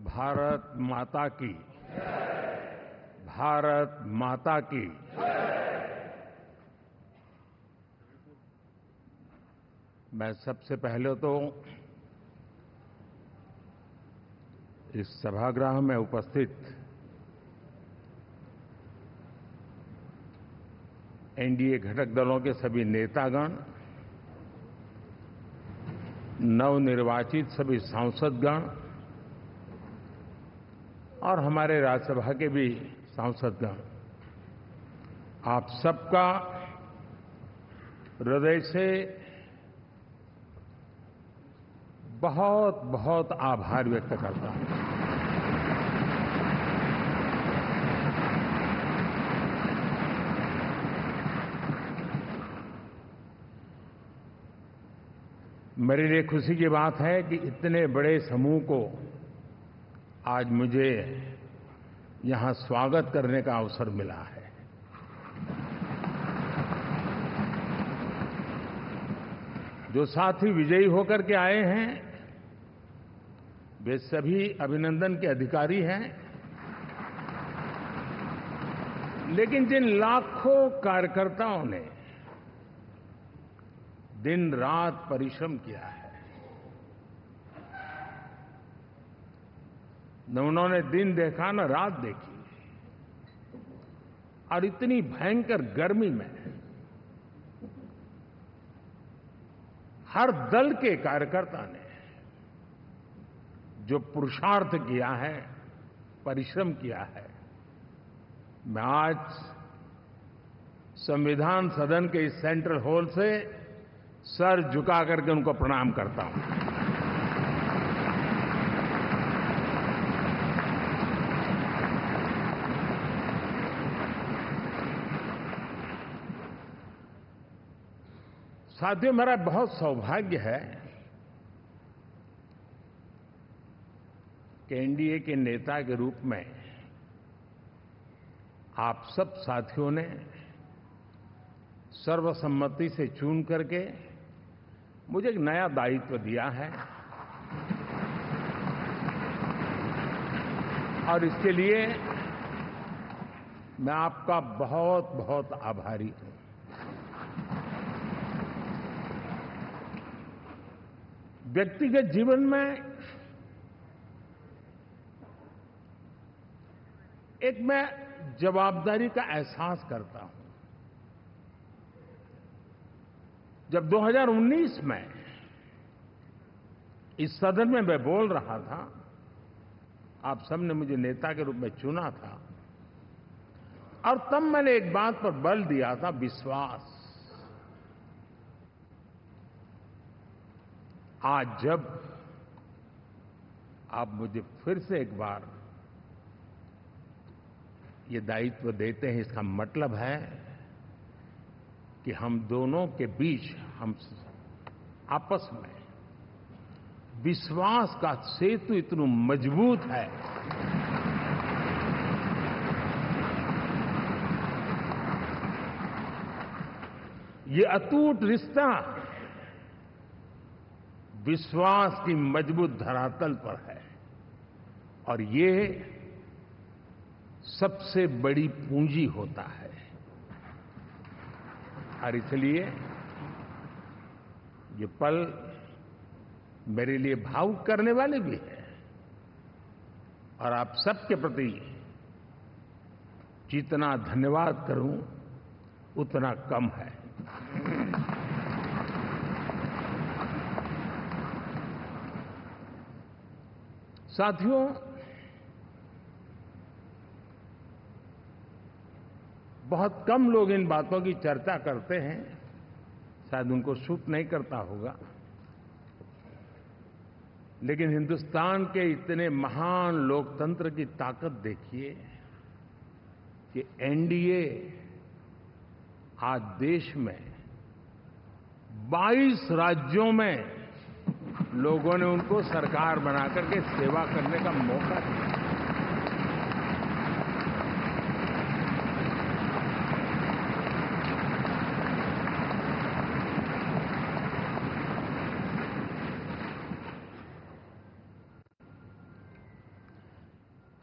भारत माता की। भारत माता की। मैं सबसे पहले तो इस सभागृह में उपस्थित एनडीए घटक दलों के सभी नेतागण, नवनिर्वाचित सभी सांसदगण और हमारे राज्यसभा के भी सांसदगण, आप सबका हृदय से बहुत बहुत आभार व्यक्त करता हूं। मेरे लिए खुशी की बात है कि इतने बड़े समूह को आज मुझे यहां स्वागत करने का अवसर मिला है। जो साथी विजयी होकर के आए हैं वे सभी अभिनंदन के अधिकारी हैं, लेकिन जिन लाखों कार्यकर्ताओं ने दिन रात परिश्रम किया है, न उन्होंने दिन देखा न रात देखी, और इतनी भयंकर गर्मी में हर दल के कार्यकर्ता ने जो पुरुषार्थ किया है, परिश्रम किया है, मैं आज संविधान सदन के इस सेंट्रल हॉल से सर झुका करके उनको प्रणाम करता हूं। साथियों, मेरा बहुत सौभाग्य है कि एनडीए के नेता के रूप में आप सब साथियों ने सर्वसम्मति से चुन करके मुझे एक नया दायित्व दिया है, और इसके लिए मैं आपका बहुत बहुत आभारी हूं। व्यक्तिगत जीवन में एक मैं जवाबदारी का एहसास करता हूं। जब 2019 में इस सदन में मैं बोल रहा था, आप सबने मुझे नेता के रूप में चुना था, और तब मैंने एक बात पर बल दिया था, विश्वास। आज जब आप मुझे फिर से एक बार ये दायित्व देते हैं, इसका मतलब है कि हम दोनों के बीच, हम आपस में विश्वास का सेतु इतना मजबूत है ये अटूट रिश्ता विश्वास की मजबूत धरातल पर है, और ये सबसे बड़ी पूंजी होता है। और इसलिए ये पल मेरे लिए भावुक करने वाले भी है, और आप सबके प्रति जितना धन्यवाद करूं उतना कम है। साथियों, बहुत कम लोग इन बातों की चर्चा करते हैं, शायद उनको सूट नहीं करता होगा, लेकिन हिंदुस्तान के इतने महान लोकतंत्र की ताकत देखिए कि एनडीए आज देश में 22 राज्यों में लोगों ने उनको सरकार बना करके सेवा करने का मौका दिया।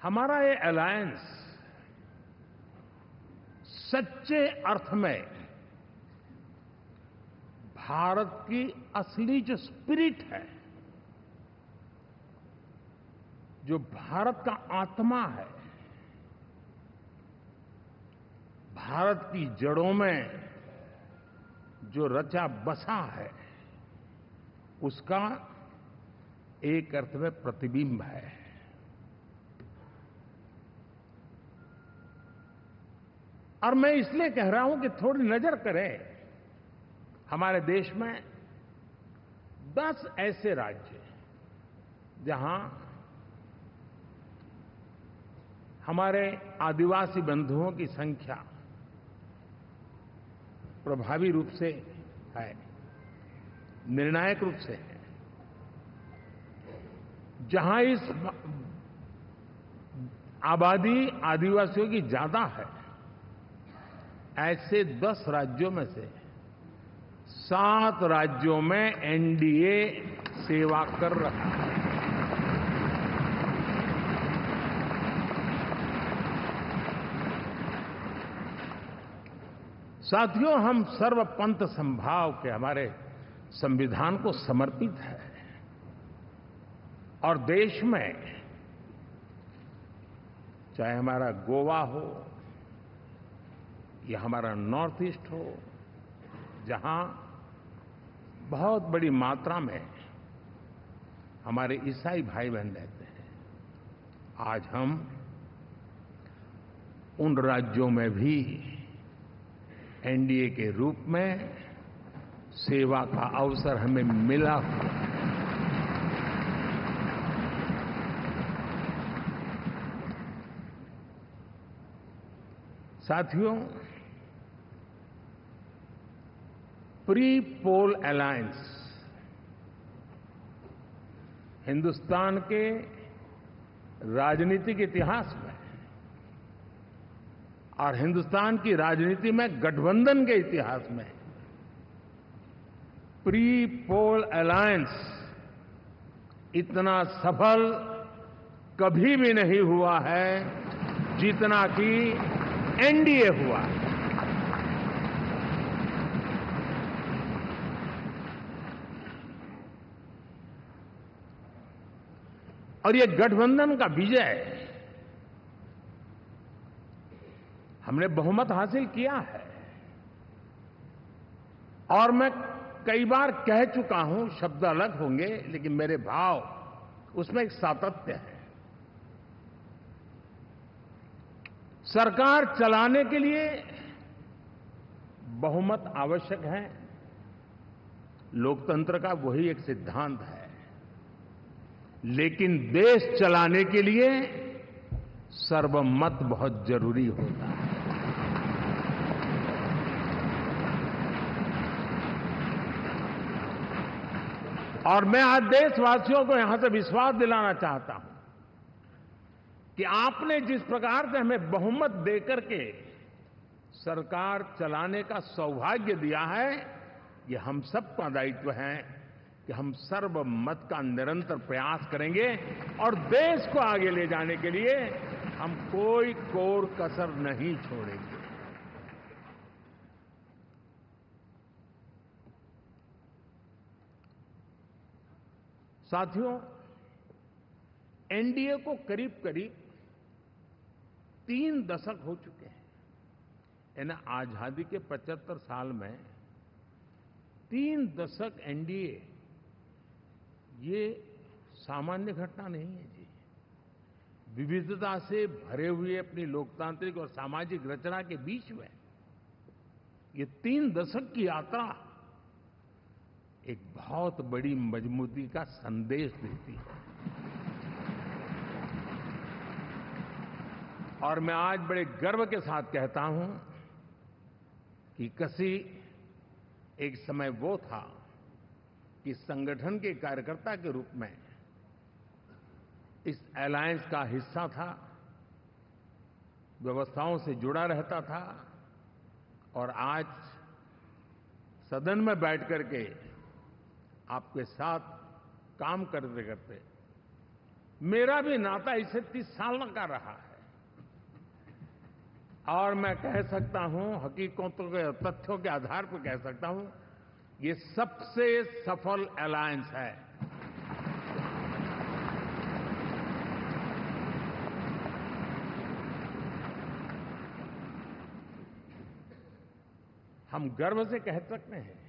हमारा ये अलायंस सच्चे अर्थ में भारत की असली जो स्पिरिट है, जो भारत का आत्मा है, भारत की जड़ों में जो रचा बसा है, उसका एक अर्थ में प्रतिबिंब है। और मैं इसलिए कह रहा हूं कि थोड़ी नजर करें, हमारे देश में 10 ऐसे राज्य जहां हमारे आदिवासी बंधुओं की संख्या प्रभावी रूप से है, निर्णायक रूप से है, जहां इस आबादी आदिवासियों की ज्यादा है, ऐसे 10 राज्यों में से 7 राज्यों में एनडीए सेवा कर रहा है। साथियों, हम सर्वपंथ संभाव के हमारे संविधान को समर्पित है और देश में चाहे हमारा गोवा हो या हमारा नॉर्थ ईस्ट हो, जहां बहुत बड़ी मात्रा में हमारे ईसाई भाई बहन रहते हैं, आज हम उन राज्यों में भी एनडीए के रूप में सेवा का अवसर हमें मिला हुआ है। साथियों, प्री पोल अलायंस हिंदुस्तान के राजनीतिक इतिहास में और हिंदुस्तान की राजनीति में गठबंधन के इतिहास में प्री पोल अलायंस इतना सफल कभी भी नहीं हुआ है जितना कि एनडीए हुआ है। और ये गठबंधन का विजय, हमने बहुमत हासिल किया है और मैं कई बार कह चुका हूं, शब्द अलग होंगे लेकिन मेरे भाव उसमें एक सातत्य है। सरकार चलाने के लिए बहुमत आवश्यक है, लोकतंत्र का वही एक सिद्धांत है, लेकिन देश चलाने के लिए सर्वमत बहुत जरूरी होता है। और मैं आज देशवासियों को यहां से विश्वास दिलाना चाहता हूं कि आपने जिस प्रकार से हमें बहुमत देकर के सरकार चलाने का सौभाग्य दिया है, ये हम सबका दायित्व है कि हम सर्वमत का निरंतर प्रयास करेंगे और देश को आगे ले जाने के लिए हम कोई कोर कसर नहीं छोड़ेंगे। साथियों, एनडीए को करीब करीब 3 दशक हो चुके हैं। यानी आजादी के 75 साल में 3 दशक एनडीए, ये सामान्य घटना नहीं है जी। विविधता से भरे हुए अपनी लोकतांत्रिक और सामाजिक रचना के बीच में ये 3 दशक की यात्रा एक बहुत बड़ी मजबूती का संदेश देती है। और मैं आज बड़े गर्व के साथ कहता हूं कि किसी एक समय वो था कि संगठन के कार्यकर्ता के रूप में इस अलायंस का हिस्सा था, व्यवस्थाओं से जुड़ा रहता था और आज सदन में बैठ करके आपके साथ काम करते करते मेरा भी नाता इससे 30 साल का रहा है और मैं कह सकता हूं, हकीकतों के तथ्यों के आधार पर कह सकता हूं, ये सबसे सफल अलायंस है। हम गर्व से कह सकते हैं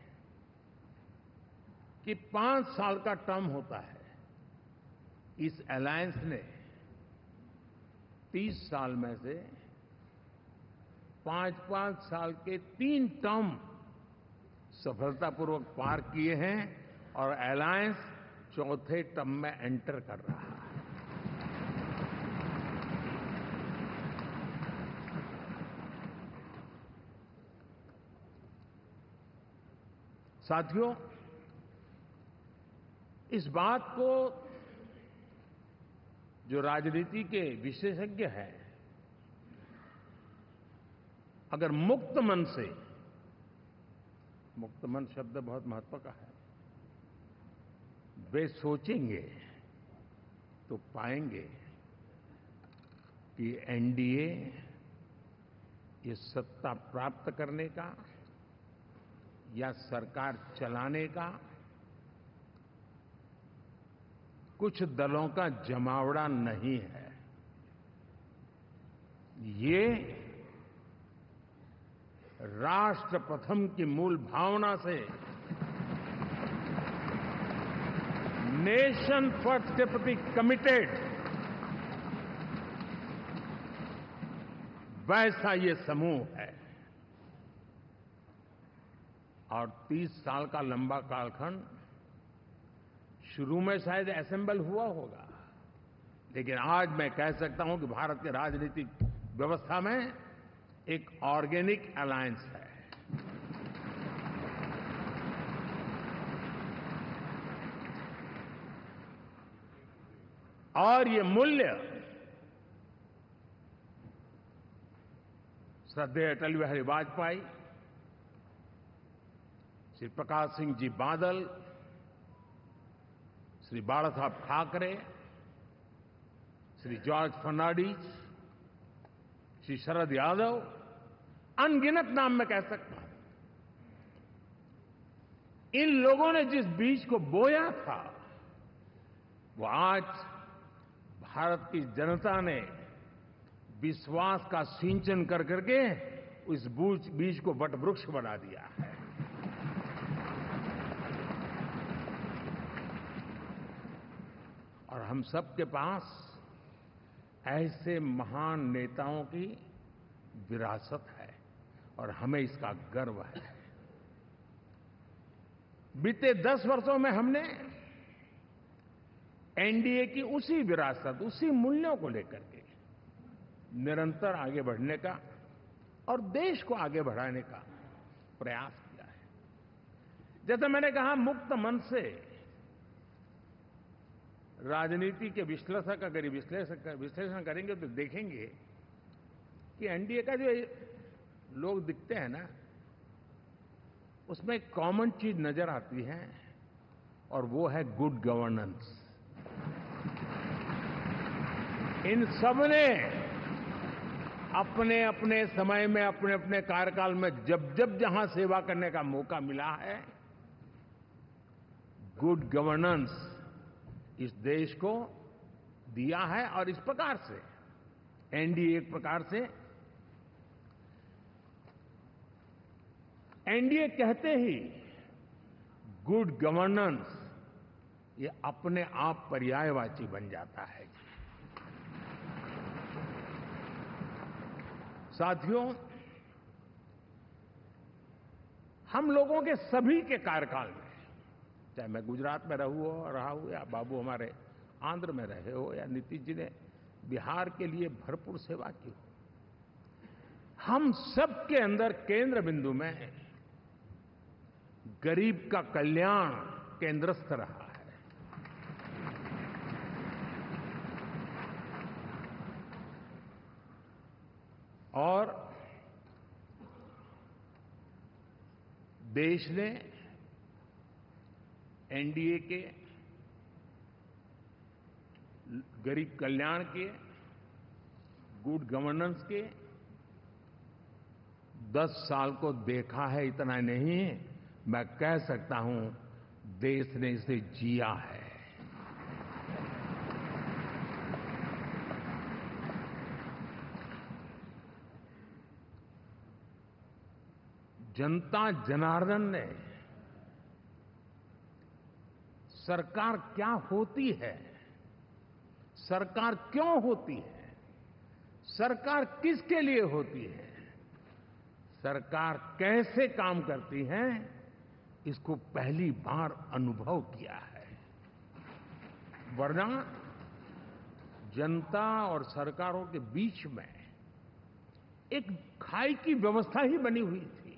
कि 5 साल का टर्म होता है। इस अलायंस ने 30 साल में से 5-5 साल के 3 टर्म सफलतापूर्वक पार किए हैं और अलायंस चौथे टर्म में एंटर कर रहा है। साथियों, इस बात को जो राजनीति के विशेषज्ञ हैं, अगर मुक्त मन से, मुक्त मन शब्द बहुत महत्व का है, वे सोचेंगे तो पाएंगे कि एनडीए ये सत्ता प्राप्त करने का या सरकार चलाने का कुछ दलों का जमावड़ा नहीं है। ये राष्ट्र प्रथम की मूल भावना से, नेशन फर्स्ट के प्रति कमिटेड, वैसा ये समूह है। और 30 साल का लंबा कालखंड शुरू में शायद असेंबल हुआ होगा, लेकिन आज मैं कह सकता हूं कि भारत के राजनीतिक व्यवस्था में एक ऑर्गेनिक अलायंस है। और ये मूल्य श्रद्धेय अटल बिहारी वाजपेयी, श्री प्रकाश सिंह जी बादल, श्री बाला साहब ठाकरे, श्री जॉर्ज फर्नांडिस, श्री शरद यादव, अनगिनत नाम मैं कह सकता हूं। इन लोगों ने जिस बीज को बोया था, वो आज भारत की जनता ने विश्वास का सिंचन कर करके उस बीज को वटवृक्ष बना दिया है। और हम सबके पास ऐसे महान नेताओं की विरासत है और हमें इसका गर्व है। बीते 10 वर्षों में हमने एनडीए की उसी विरासत, उसी मूल्यों को लेकर के निरंतर आगे बढ़ने का और देश को आगे बढ़ाने का प्रयास किया है। जैसे मैंने कहा, मुक्त मन से राजनीति के विश्लेषक अगर विश्लेषण करेंगे तो देखेंगे कि एनडीए का जो लोग दिखते हैं ना, उसमें एक कॉमन चीज नजर आती है और वो है गुड गवर्नेंस। इन सबने अपने अपने समय में, अपने अपने कार्यकाल में जब जब जहां सेवा करने का मौका मिला है, गुड गवर्नेंस इस देश को दिया है। और इस प्रकार से एनडीए एक प्रकार से, एनडीए कहते ही गुड गवर्नेंस ये अपने आप पर्यायवाची बन जाता है। साथियों, हम लोगों के सभी के कार्यकाल में, चाहे मैं गुजरात में रहा हूं या बाबू हमारे आंध्र में रहे हो या नीतीश जी ने बिहार के लिए भरपूर सेवा की हो, हम सबके अंदर केंद्र बिंदु में गरीब का कल्याण केंद्रस्थ रहा है। और देश ने एनडीए के गरीब कल्याण के, गुड गवर्नेंस के 10 साल को देखा है। इतना नहीं, मैं कह सकता हूं देश ने इसे जिया है। जनता जनार्दन ने सरकार क्या होती है, सरकार क्यों होती है, सरकार किसके लिए होती है, सरकार कैसे काम करती है, इसको पहली बार अनुभव किया है। वरना जनता और सरकारों के बीच में एक खाई की व्यवस्था ही बनी हुई थी।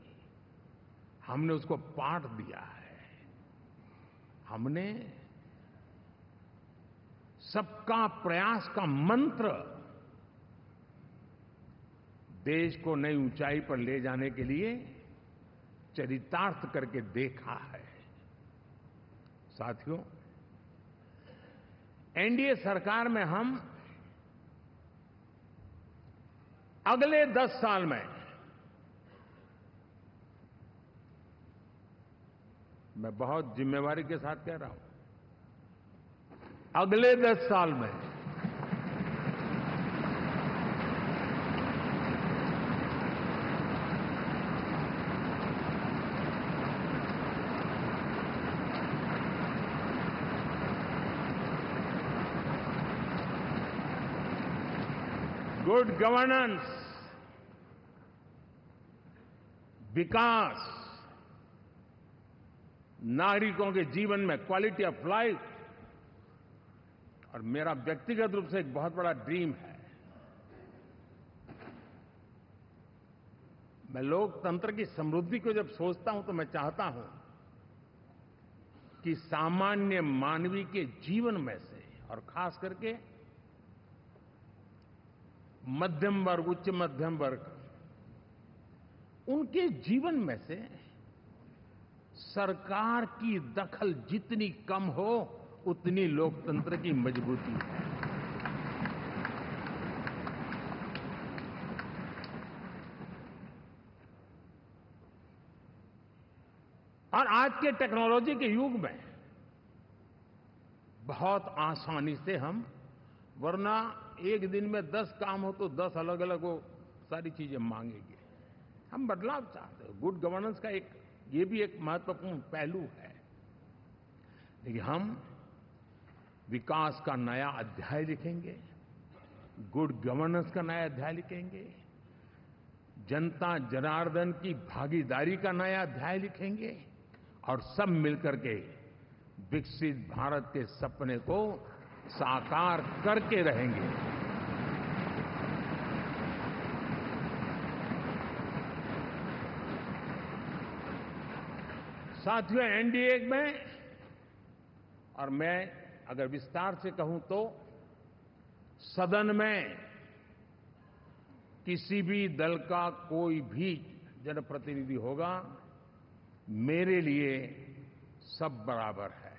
हमने उसको पाट दिया है। हमने सबका प्रयास का मंत्र देश को नई ऊंचाई पर ले जाने के लिए चरितार्थ करके देखा है। साथियों, एनडीए सरकार में हम अगले 10 साल में, मैं बहुत जिम्मेवारी के साथ कह रहा हूं, अगले 10 साल में गुड गवर्नेंस, विकास, नागरिकों के जीवन में क्वालिटी ऑफ लाइफ, और मेरा व्यक्तिगत रूप से एक बहुत बड़ा ड्रीम है, मैं लोकतंत्र की समृद्धि को जब सोचता हूं तो मैं चाहता हूं कि सामान्य मानवीय के जीवन में से, और खास करके मध्यम वर्ग, उच्च मध्यम वर्ग, उनके जीवन में से सरकार की दखल जितनी कम हो, उतनी लोकतंत्र की मजबूती है। और आज के टेक्नोलॉजी के युग में बहुत आसानी से हम, वरना एक दिन में 10 काम हो तो 10 अलग अलग वो सारी चीजें मांगेंगे। हम बदलाव चाहते हैं। गुड गवर्नेंस का ये भी एक महत्वपूर्ण पहलू है। लेकिन हम विकास का नया अध्याय लिखेंगे, गुड गवर्नेंस का नया अध्याय लिखेंगे, जनता जनार्दन की भागीदारी का नया अध्याय लिखेंगे, और सब मिलकर के विकसित भारत के सपने को साकार करके रहेंगे। साथियों, एनडीए में, और मैं अगर विस्तार से कहूं तो सदन में किसी भी दल का कोई भी जनप्रतिनिधि होगा, मेरे लिए सब बराबर है।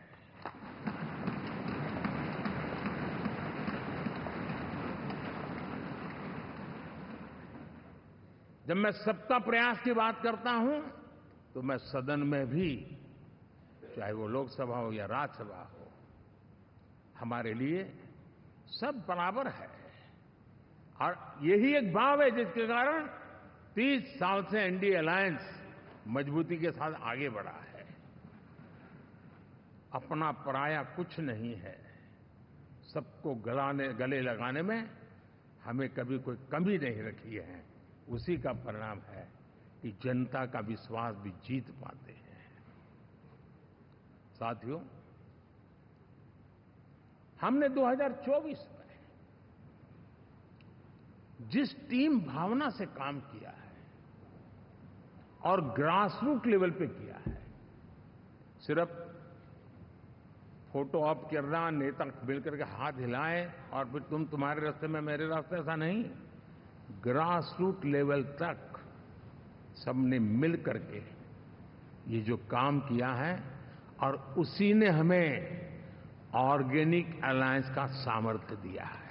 जब मैं सबका प्रयास की बात करता हूं तो मैं सदन में भी, चाहे वो लोकसभा हो या राज्यसभा हो, हमारे लिए सब बराबर है। और यही एक भाव है जिसके कारण 30 साल से एनडीए अलायंस मजबूती के साथ आगे बढ़ा है। अपना पराया कुछ नहीं है। सबको गले लगाने में हमें कभी कोई कमी नहीं रखी है। उसी का परिणाम है कि जनता का विश्वास भी जीत पाते हैं। साथियों, हमने 2024 में जिस टीम भावना से काम किया है और ग्रासरूट लेवल पे किया है, सिर्फ फोटो ऑप करना, नेता मिलकर के हाथ हिलाएं और फिर तुम्हारे रास्ते में मेरे रास्ते, ऐसा नहीं। ग्रासरूट लेवल तक सबने मिल करके ये जो काम किया है, और उसी ने हमें ऑर्गेनिक अलायंस का सामर्थ्य दिया है।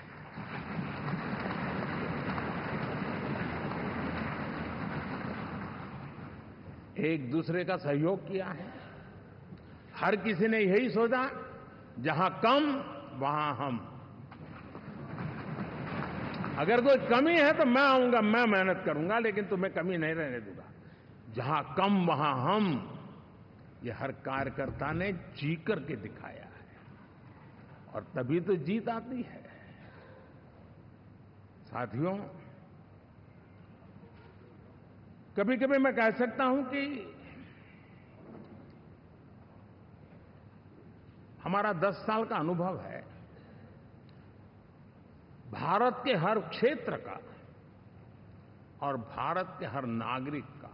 एक दूसरे का सहयोग किया है। हर किसी ने यही सोचा, जहां कम वहां हम। अगर कोई कमी है तो मैं आऊंगा, मैं मेहनत करूंगा, लेकिन तुम्हें कमी नहीं रहने दूंगा। जहां कम वहां हम, ये हर कार्यकर्ता ने जी करके दिखाया है, और तभी तो जीत आती है। साथियों, कभी कभी मैं कह सकता हूं कि हमारा 10 साल का अनुभव है, भारत के हर क्षेत्र का और भारत के हर नागरिक का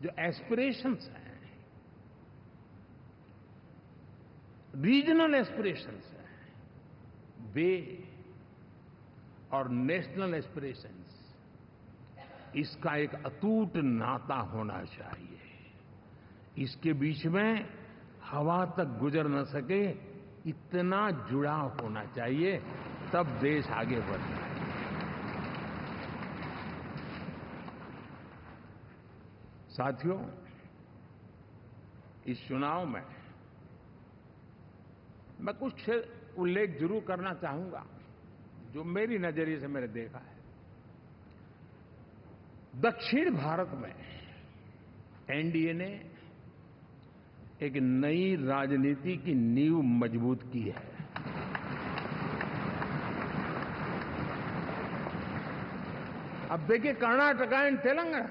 जो एस्पिरेशंस हैं, रीजनल एस्पिरेशंस हैं, वे और नेशनल एस्पिरेशंस, इसका एक अटूट नाता होना चाहिए। इसके बीच में हवा तक गुजर न सके, इतना जुड़ाव होना चाहिए, तब देश आगे बढ़ता है। साथियों, इस चुनाव में मैं कुछ उल्लेख जरूर करना चाहूंगा, जो मेरी नजरिए से मैंने देखा है। दक्षिण भारत में एनडीए ने एक नई राजनीति की नींव मजबूत की है। अब देखिए, कर्नाटक एंड तेलंगाना,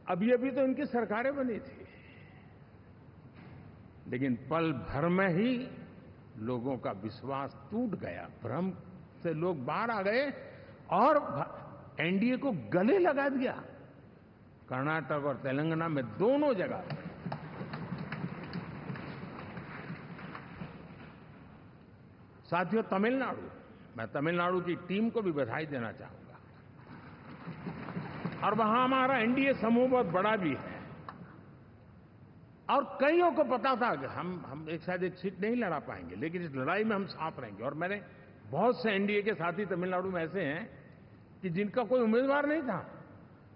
अभी अभी तो इनकी सरकारें बनी थी, लेकिन पल भर में ही लोगों का विश्वास टूट गया, भ्रम से लोग बाहर आ गए और एनडीए को गले लगा दिया। कर्नाटक और तेलंगाना में दोनों जगह। साथियों, तमिलनाडु, मैं तमिलनाडु की टीम को भी बधाई देना चाहूंगा, और वहां हमारा एनडीए समूह बहुत बड़ा भी है, और कईयों को पता था कि हम एक साथ एक सीट नहीं लड़ा पाएंगे, लेकिन इस लड़ाई में हम साथ रहेंगे। और मैंने बहुत से एनडीए के साथी तमिलनाडु में ऐसे हैं कि जिनका कोई उम्मीदवार नहीं था,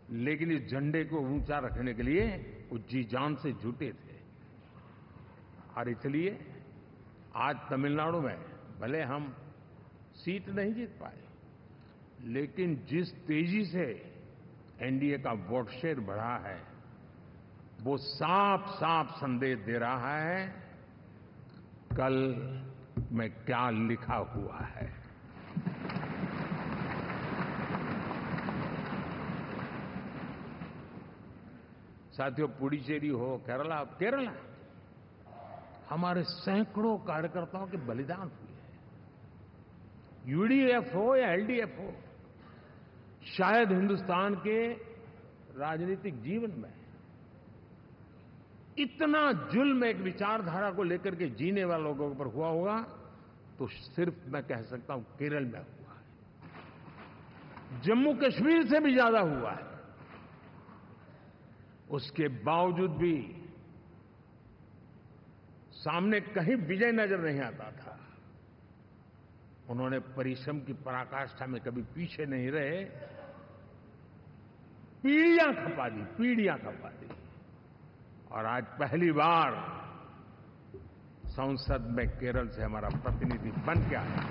लेकिन इस झंडे को ऊंचा रखने के लिए वो जी जान से जुटे थे। और इसलिए आज तमिलनाडु में भले हम सीट नहीं जीत पाए, लेकिन जिस तेजी से एनडीए का वोट शेयर बढ़ा है, वो साफ साफ संदेश दे रहा है कल में क्या लिखा हुआ है। साथियों, पुडुचेरी हो, केरला, हमारे सैकड़ों कार्यकर्ताओं के बलिदान हुए हैं। यूडीएफ हो या एलडीएफ हो, शायद हिंदुस्तान के राजनीतिक जीवन में इतना जुल्म एक विचारधारा को लेकर के जीने वाले लोगों पर हुआ होगा तो सिर्फ मैं कह सकता हूं केरल में हुआ है। जम्मू कश्मीर से भी ज्यादा हुआ है। उसके बावजूद भी सामने कहीं विजय नजर नहीं आता था। उन्होंने परिश्रम की पराकाष्ठा में कभी पीछे नहीं रहे, पीढ़ियां खपा दी, और आज पहली बार संसद में केरल से हमारा प्रतिनिधि बन के आया।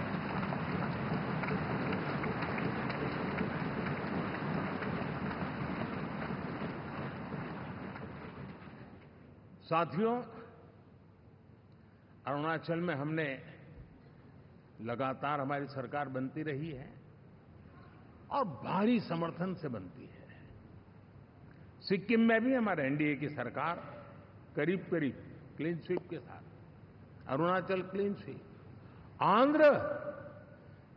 साथियों, अरुणाचल में हमने लगातार, हमारी सरकार बनती रही है और भारी समर्थन से बनती है। सिक्किम में भी हमारे एनडीए की सरकार करीब करीब क्लीन स्वीप के साथ, अरुणाचल क्लीन स्वीप। आंध्र,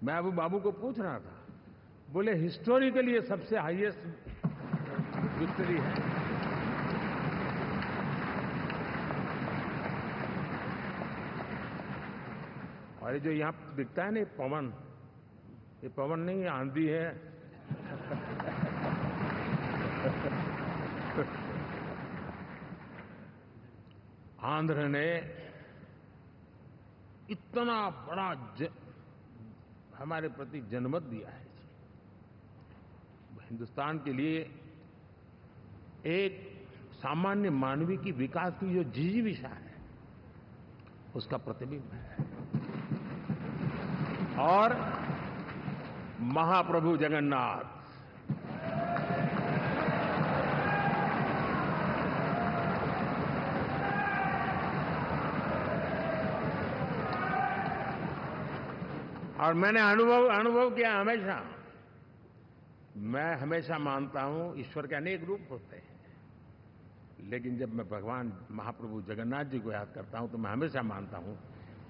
मैं अबू बाबू को पूछ रहा था, बोले हिस्टोरिकली ये सबसे हाईएस्ट विक्ट्री है। और ये जो यहां दिखता है ना पवन, ये पवन नहीं, आंधी है। आंध्र ने इतना बड़ा हमारे प्रति जनमत दिया है। हिंदुस्तान के लिए एक सामान्य मानवी की विकास की जो जिजीविषा है, उसका प्रतिबिंब है। और महाप्रभु जगन्नाथ और मैंने अनुभव किया हमेशा। मैं हमेशा मानता हूं ईश्वर के अनेक रूप होते हैं, लेकिन जब मैं भगवान महाप्रभु जगन्नाथ जी को याद करता हूं तो मैं हमेशा मानता हूं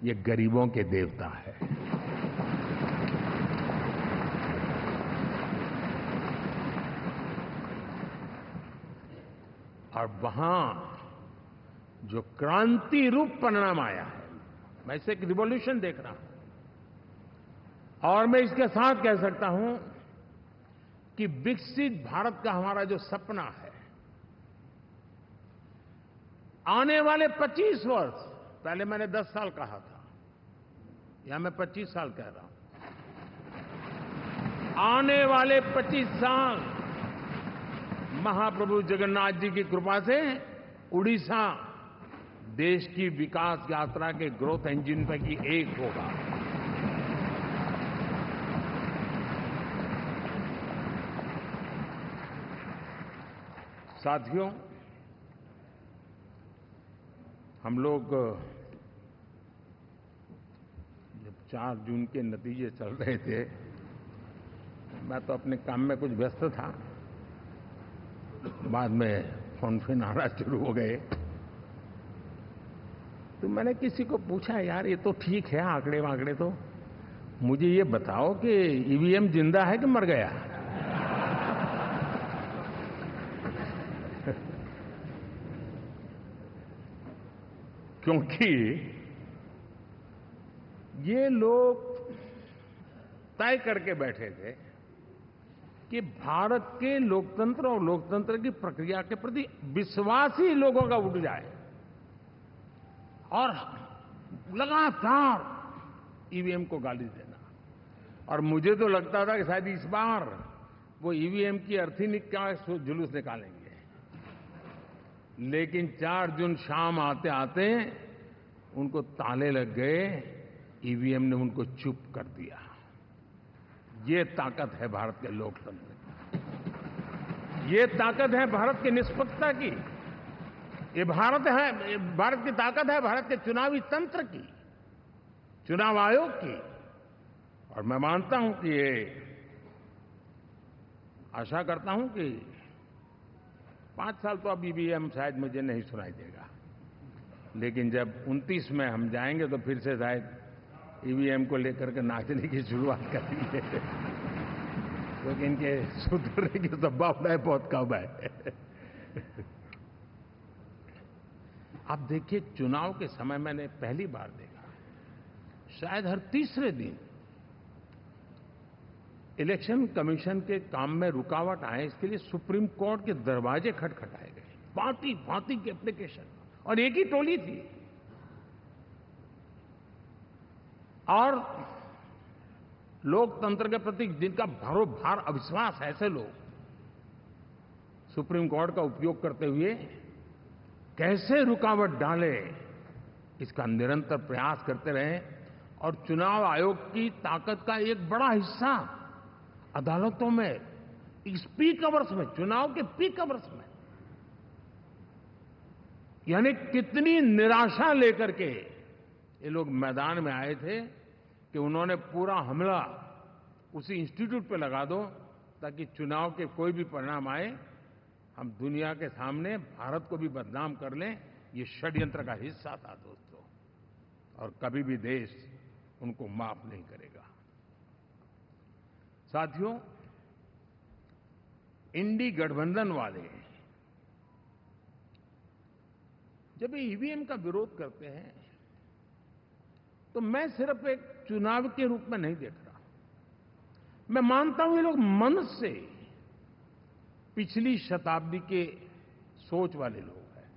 ये गरीबों के देवता है। और वहां जो क्रांति रूप परिणाम आया है, मैं इसे एक रिवॉल्यूशन देख रहा हूं। और मैं इसके साथ कह सकता हूं कि विकसित भारत का हमारा जो सपना है, आने वाले 25 वर्ष, पहले मैंने 10 साल कहा था, यहां मैं 25 साल कह रहा हूं, आने वाले 25 साल महाप्रभु जगन्नाथ जी की कृपा से उड़ीसा देश की विकास यात्रा के ग्रोथ इंजन पैकी एक होगा। साथियों, हम लोग जब 4 जून के नतीजे चल रहे थे, मैं तो अपने काम में कुछ व्यस्त था। बाद में फोन आना शुरू हो गए, तो मैंने किसी को पूछा, यार ये तो ठीक है आंकड़े वांकड़े, तो मुझे ये बताओ कि ईवीएम जिंदा है कि मर गया? क्योंकि ये लोग तय करके बैठे थे कि भारत के लोकतंत्र और लोकतंत्र की प्रक्रिया के प्रति विश्वास ही लोगों का उठ जाए, और लगातार ईवीएम को गाली देना। और मुझे तो लगता था कि शायद इस बार वो ईवीएम की अर्थी का जुलूस निकालेंगे, लेकिन 4 जून शाम आते आते उनको ताले लग गए, ईवीएम ने उनको चुप कर दिया। ये ताकत है भारत के लोकतंत्र की, ये ताकत है भारत की निष्पक्षता की, ये भारत की ताकत है भारत के चुनावी तंत्र की, चुनाव आयोग की। और मैं मानता हूं कि ये आशा करता हूं कि 5 साल तो अब ईवीएम शायद मुझे नहीं सुनाई देगा, लेकिन जब 29 में हम जाएंगे तो फिर से शायद ईवीएम को लेकर के नाचने की शुरुआत करेंगे, क्योंकि इनके सुधरने की संभावना बहुत कम है। आप देखिए, चुनाव के समय मैंने पहली बार देखा, शायद हर तीसरे दिन इलेक्शन कमीशन के काम में रुकावट आए, इसके लिए सुप्रीम कोर्ट के दरवाजे खटखटाए गए, भांति भांति की एप्लीकेशन, और एक ही टोली थी। और लोकतंत्र के प्रति जिनका भरोभार अविश्वास, ऐसे लोग सुप्रीम कोर्ट का उपयोग करते हुए कैसे रुकावट डाले, इसका निरंतर प्रयास करते रहे। और चुनाव आयोग की ताकत का एक बड़ा हिस्सा अदालतों में, इस पीक आवर्स में, चुनाव के पीक आवर्स में, यानी कितनी निराशा लेकर के ये लोग मैदान में आए थे कि उन्होंने पूरा हमला उसी इंस्टीट्यूट पे लगा दो, ताकि चुनाव के कोई भी परिणाम आए, हम दुनिया के सामने भारत को भी बदनाम कर लें। ये षड्यंत्र का हिस्सा था दोस्तों, और कभी भी देश उनको माफ नहीं करेगा। साथियों, इंडी गठबंधन वाले जब ईवीएम का विरोध करते हैं तो मैं सिर्फ एक चुनाव के रूप में नहीं देख रहा। मैं मानता हूं ये लोग मन से पिछली शताब्दी के सोच वाले लोग हैं।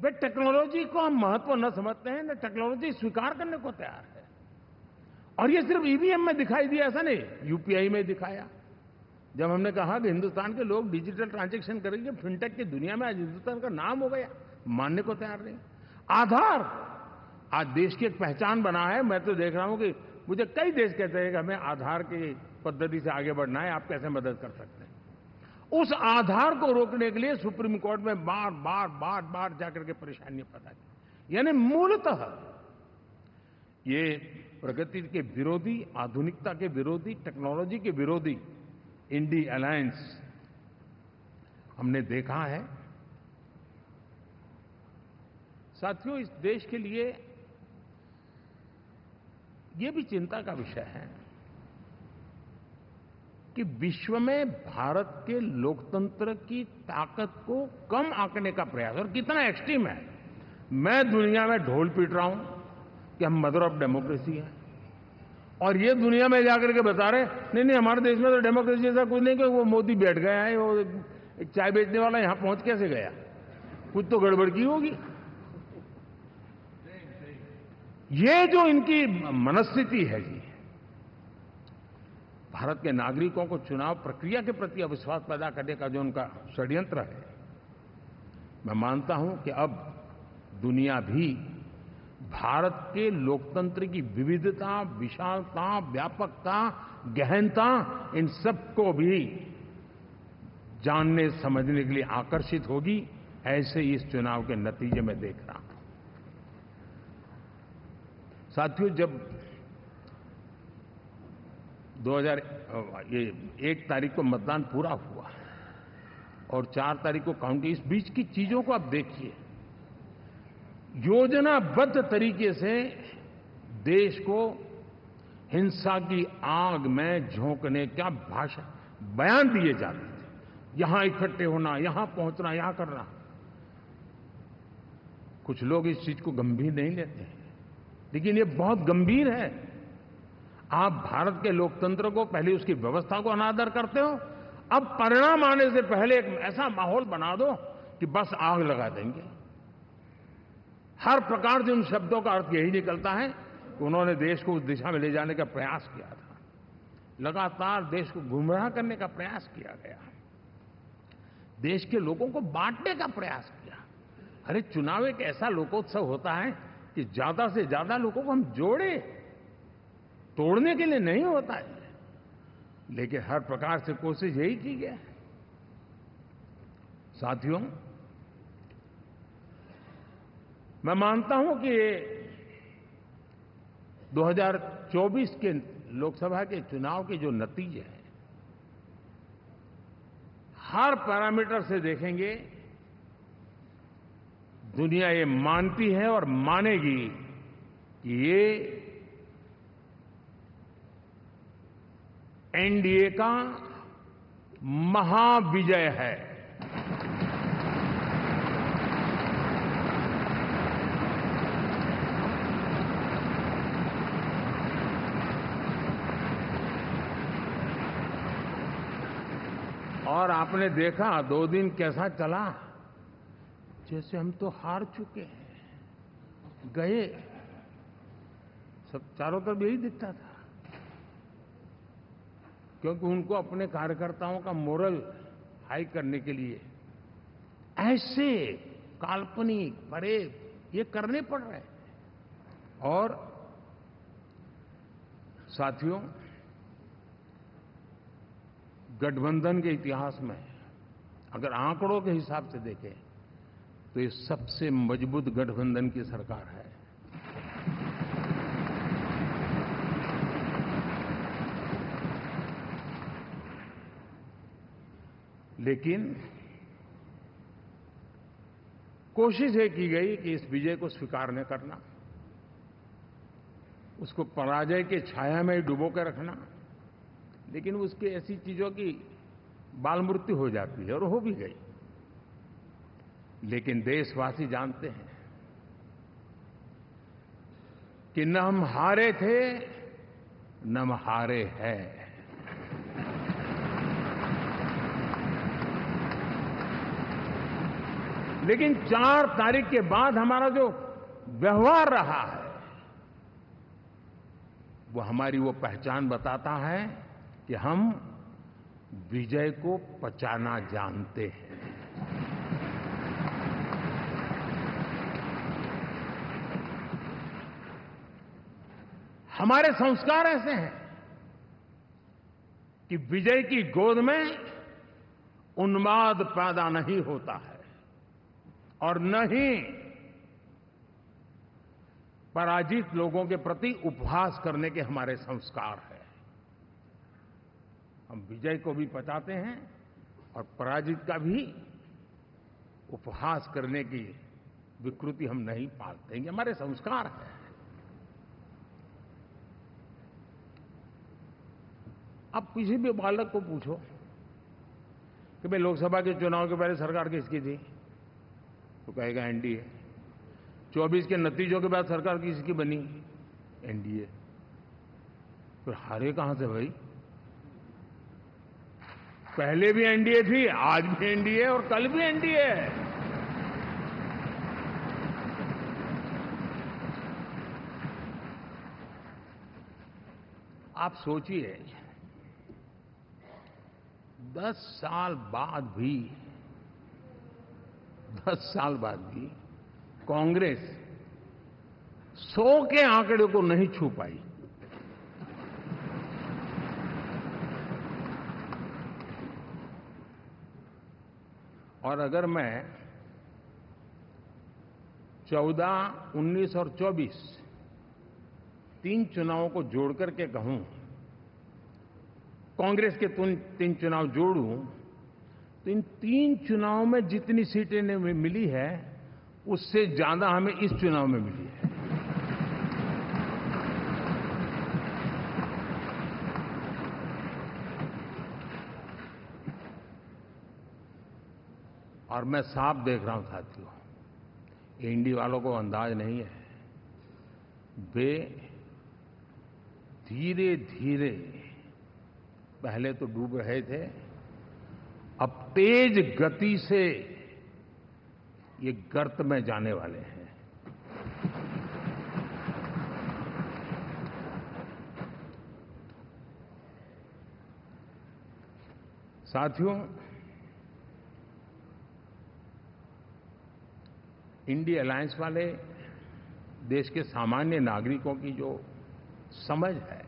वे टेक्नोलॉजी को हम महत्व न समझते हैं, न टेक्नोलॉजी स्वीकार करने को तैयार है। और ये सिर्फ ईवीएम में दिखाई दिया, ऐसा नहीं, यूपीआई में दिखाया। जब हमने कहा कि हिंदुस्तान के लोग डिजिटल ट्रांजैक्शन करेंगे, फिनटेक की दुनिया में आज हिंदुस्तान का नाम हो गया, मानने को तैयार नहीं। आधार आज देश की एक पहचान बना है। मैं तो देख रहा हूं कि मुझे कई देश कहते हैं कि हमें आधार की पद्धति से आगे बढ़ना है, आप कैसे मदद कर सकते हैं। उस आधार को रोकने के लिए सुप्रीम कोर्ट में बार बार जाकर के परेशानियां पैदा की। यानी मूलतः ये प्रगति के विरोधी, आधुनिकता के विरोधी, टेक्नोलॉजी के विरोधी इंडी अलायंस हमने देखा है। साथियों, इस देश के लिए ये भी चिंता का विषय है कि विश्व में भारत के लोकतंत्र की ताकत को कम आंकने का प्रयास, और कितना एक्सट्रीम है। मैं दुनिया में ढोल पीट रहा हूं कि हम मदर ऑफ डेमोक्रेसी है, और ये दुनिया में जाकर के बता रहे नहीं हमारे देश में तो डेमोक्रेसी ऐसा कुछ नहीं, कि वो मोदी बैठ गया है, वो एक चाय बेचने वाला यहां पहुंच कैसे गया, कुछ तो गड़बड़ की होगी। ये जो इनकी मनस्थिति है जी, भारत के नागरिकों को चुनाव प्रक्रिया के प्रति अविश्वास पैदा करने का जो उनका षड्यंत्र है, मैं मानता हूं कि अब दुनिया भी भारत के लोकतंत्र की विविधता, विशालता, व्यापकता, गहनता, इन सबको भी जानने समझने के लिए आकर्षित होगी। ऐसे इस चुनाव के नतीजे में देख रहा हूं। साथियों, जब 1 तारीख को मतदान पूरा हुआ और 4 तारीख को काउंटिंग, इस बीच की चीजों को आप देखिए। योजनाबद्ध तरीके से देश को हिंसा की आग में झोंकने का बयान दिए जाते थे। यहां इकट्ठे होना, यहां पहुंचना, यहां करना। कुछ लोग इस चीज को गंभीर नहीं लेते हैं, लेकिन ये बहुत गंभीर है। आप भारत के लोकतंत्र को, पहले उसकी व्यवस्था को अनादर करते हो, अब परिणाम आने से पहले एक ऐसा माहौल बना दो कि बस आग लगा देंगे। हर प्रकार से उन शब्दों का अर्थ यही निकलता है कि उन्होंने देश को उस दिशा में ले जाने का प्रयास किया था। लगातार देश को गुमराह करने का प्रयास किया गया, देश के लोगों को बांटने का प्रयास किया। अरे, चुनाव एक ऐसा लोकोत्सव होता है कि ज्यादा से ज्यादा लोगों को हम जोड़े, तोड़ने के लिए नहीं होता है। लेकिन हर प्रकार से कोशिश यही की गई। साथियों, मैं मानता हूं कि 2024 के लोकसभा के चुनाव के जो नतीजे हैं, हर पैरामीटर से देखेंगे, दुनिया ये मानती है और मानेगी कि ये एनडीए का महाविजय है। और आपने देखा 2 दिन कैसा चला, जैसे हम तो हार चुके हैं, गए। सब चारों तरफ यही दिखता था, क्योंकि उनको अपने कार्यकर्ताओं का मोरल हाई करने के लिए ऐसे काल्पनिक परेड ये करने पड़ रहे हैं। और साथियों, गठबंधन के इतिहास में अगर आंकड़ों के हिसाब से देखें तो ये सबसे मजबूत गठबंधन की सरकार है। लेकिन कोशिश ये की गई कि इस विजय को स्वीकार न करना, उसको पराजय के छाया में ही डुबो के रखना। लेकिन उसकी ऐसी चीजों की बाल मृत्यु हो जाती है, और हो भी गई। लेकिन देशवासी जानते हैं कि न हम हारे थे, न हम हारे हैं। लेकिन 4 तारीख के बाद हमारा जो व्यवहार रहा है वो हमारी वो पहचान बताता है कि हम विजय को पचाना जानते हैं। हमारे संस्कार ऐसे हैं कि विजय की गोद में उन्माद पैदा नहीं होता है और न ही पराजित लोगों के प्रति उपहास करने के हमारे संस्कार हैं। हम विजय को भी पचाते हैं और पराजित का भी उपहास करने की विकृति हम नहीं पालते। ये हमारे संस्कार हैं। अब किसी भी बालक को पूछो कि भाई लोकसभा के चुनाव के पहले सरकार किसकी थी, तो कहेगा एनडीए। 24 के नतीजों के बाद सरकार किसकी बनी, एनडीए। फिर हारे कहां से भाई? पहले भी एनडीए थी, आज भी एनडीए और कल भी एनडीए है। आप सोचिए 10 साल बाद भी कांग्रेस 100 के आंकड़े को नहीं छू पाई। और अगर मैं 14, 19 और 24 3 चुनावों को जोड़ करके कहूं, कांग्रेस के 3 चुनाव जोड़ूं, तो इन 3 चुनावों में जितनी सीटें मिली है उससे ज्यादा हमें इस चुनाव में मिली है। और मैं साफ देख रहा हूं साथियों, एनडीए वालों को अंदाज नहीं है। वे धीरे धीरे पहले तो डूब रहे थे, अब तेज गति से ये गर्त में जाने वाले हैं। साथियों, इंडिया अलायंस वाले देश के सामान्य नागरिकों की जो समझ है,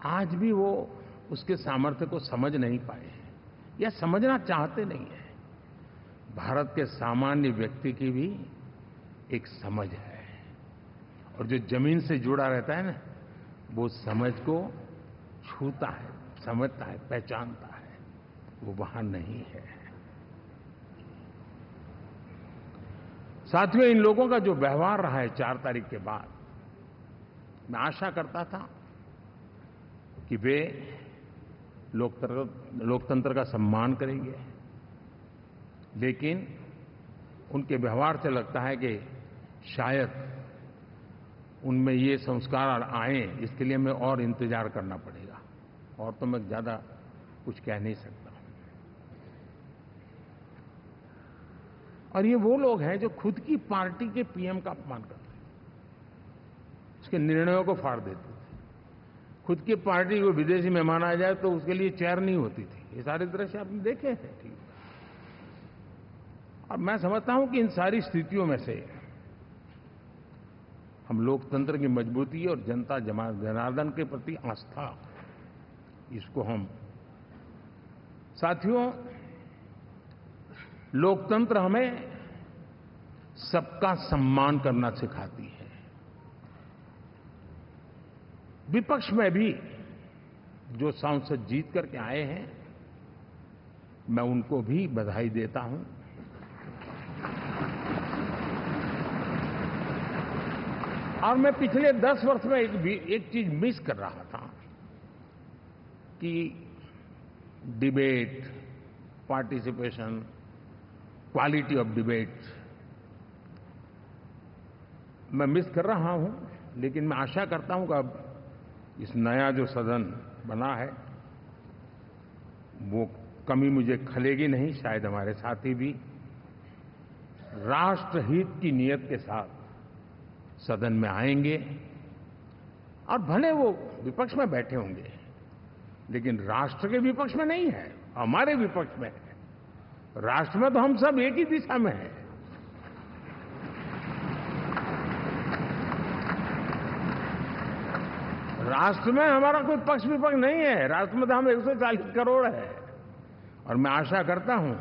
आज भी वो उसके सामर्थ्य को समझ नहीं पाए या समझना चाहते नहीं है। भारत के सामान्य व्यक्ति की भी एक समझ है और जो जमीन से जुड़ा रहता है ना, वो समझ को छूता है, समझता है, पहचानता है। वो वहां नहीं है। साथियों, इन लोगों का जो व्यवहार रहा है 4 तारीख के बाद, मैं आशा करता था कि वे लोकतंत्र का सम्मान करेंगे, लेकिन उनके व्यवहार से लगता है कि शायद उनमें ये संस्कार आए, इसके लिए हमें और इंतजार करना पड़ेगा। और तो मैं ज्यादा कुछ कह नहीं सकता। और ये वो लोग हैं जो खुद की पार्टी के पीएम का अपमान करते हैं, उसके निर्णयों को फाड़ देते थे। खुद की पार्टी को विदेशी मेहमान आ जाए तो उसके लिए चेयर नहीं होती थी। ये सारे दृश्य आपने देखे हैं। ठीक। और मैं समझता हूं कि इन सारी स्थितियों में से हम लोकतंत्र की मजबूती और जनता जनार्दन के प्रति आस्था, इसको हम, साथियों, लोकतंत्र हमें सबका सम्मान करना सिखाती है। विपक्ष में भी जो सांसद जीत करके आए हैं, मैं उनको भी बधाई देता हूं। और मैं पिछले 10 वर्ष में एक चीज मिस कर रहा था कि debate, participation, quality of debate मैं मिस कर रहा हूं। लेकिन मैं आशा करता हूं कि अब इस नया जो सदन बना है वो कमी मुझे खलेगी नहीं, शायद हमारे साथी भी राष्ट्रहित की नीयत के साथ सदन में आएंगे और भले वो विपक्ष में बैठे होंगे, लेकिन राष्ट्र के विपक्ष में नहीं है, हमारे विपक्ष में है। राष्ट्र में तो हम सब एक ही दिशा में हैं। राष्ट्र में हमारा कोई पक्ष विपक्ष नहीं है। राष्ट्र में तो हम 140 करोड़ है और मैं आशा करता हूं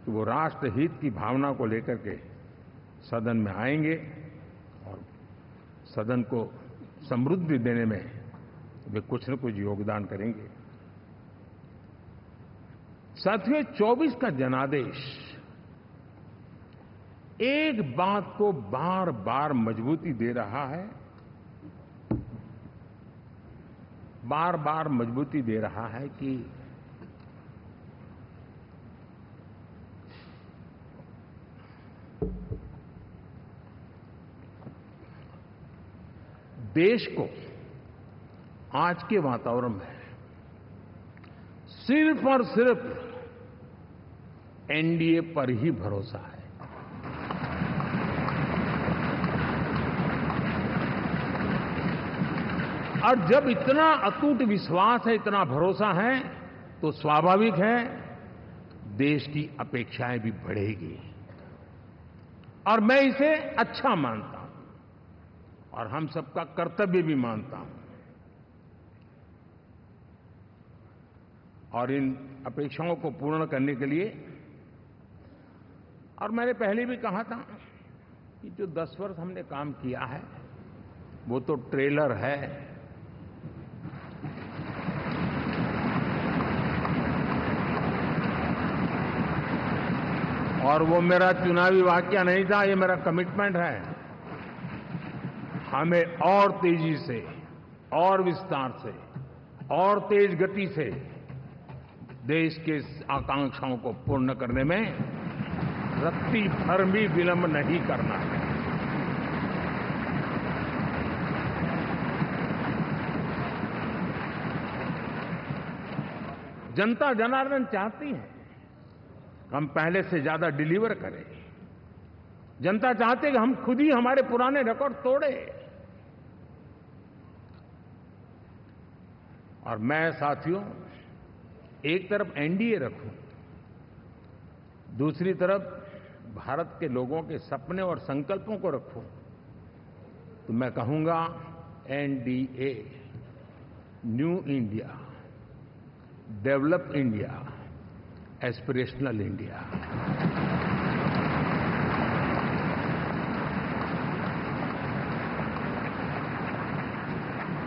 कि वो राष्ट्र हित की भावना को लेकर के सदन में आएंगे और सदन को समृद्धि देने में वे कुछ न कुछ योगदान करेंगे। साथियों, 24 का जनादेश एक बात को बार बार मजबूती दे रहा है, बार बार मजबूती दे रहा है कि देश को आज के वातावरण में सिर्फ और सिर्फ एनडीए पर ही भरोसा है। और जब इतना अटूट विश्वास है, इतना भरोसा है, तो स्वाभाविक है देश की अपेक्षाएं भी बढ़ेगी और मैं इसे अच्छा मानता हूं और हम सबका कर्तव्य भी मानता हूं। और इन अपेक्षाओं को पूर्ण करने के लिए, और मैंने पहले भी कहा था कि जो 10 वर्ष हमने काम किया है वो तो ट्रेलर है। और वो मेरा चुनावी वाक्य नहीं था, ये मेरा कमिटमेंट है। हमें और तेजी से, और विस्तार से, और तेज गति से देश के आकांक्षाओं को पूर्ण करने में रत्ती भर भी विलंब नहीं करना है। जनता जनार्दन चाहती है हम पहले से ज्यादा डिलीवर करें। जनता चाहती है कि हम खुद ही हमारे पुराने रिकॉर्ड तोड़े। और मैं साथियों एक तरफ एनडीए रखूं, दूसरी तरफ भारत के लोगों के सपने और संकल्पों को रखूं, तो मैं कहूंगा NDA, new India, develop India, aspirational India.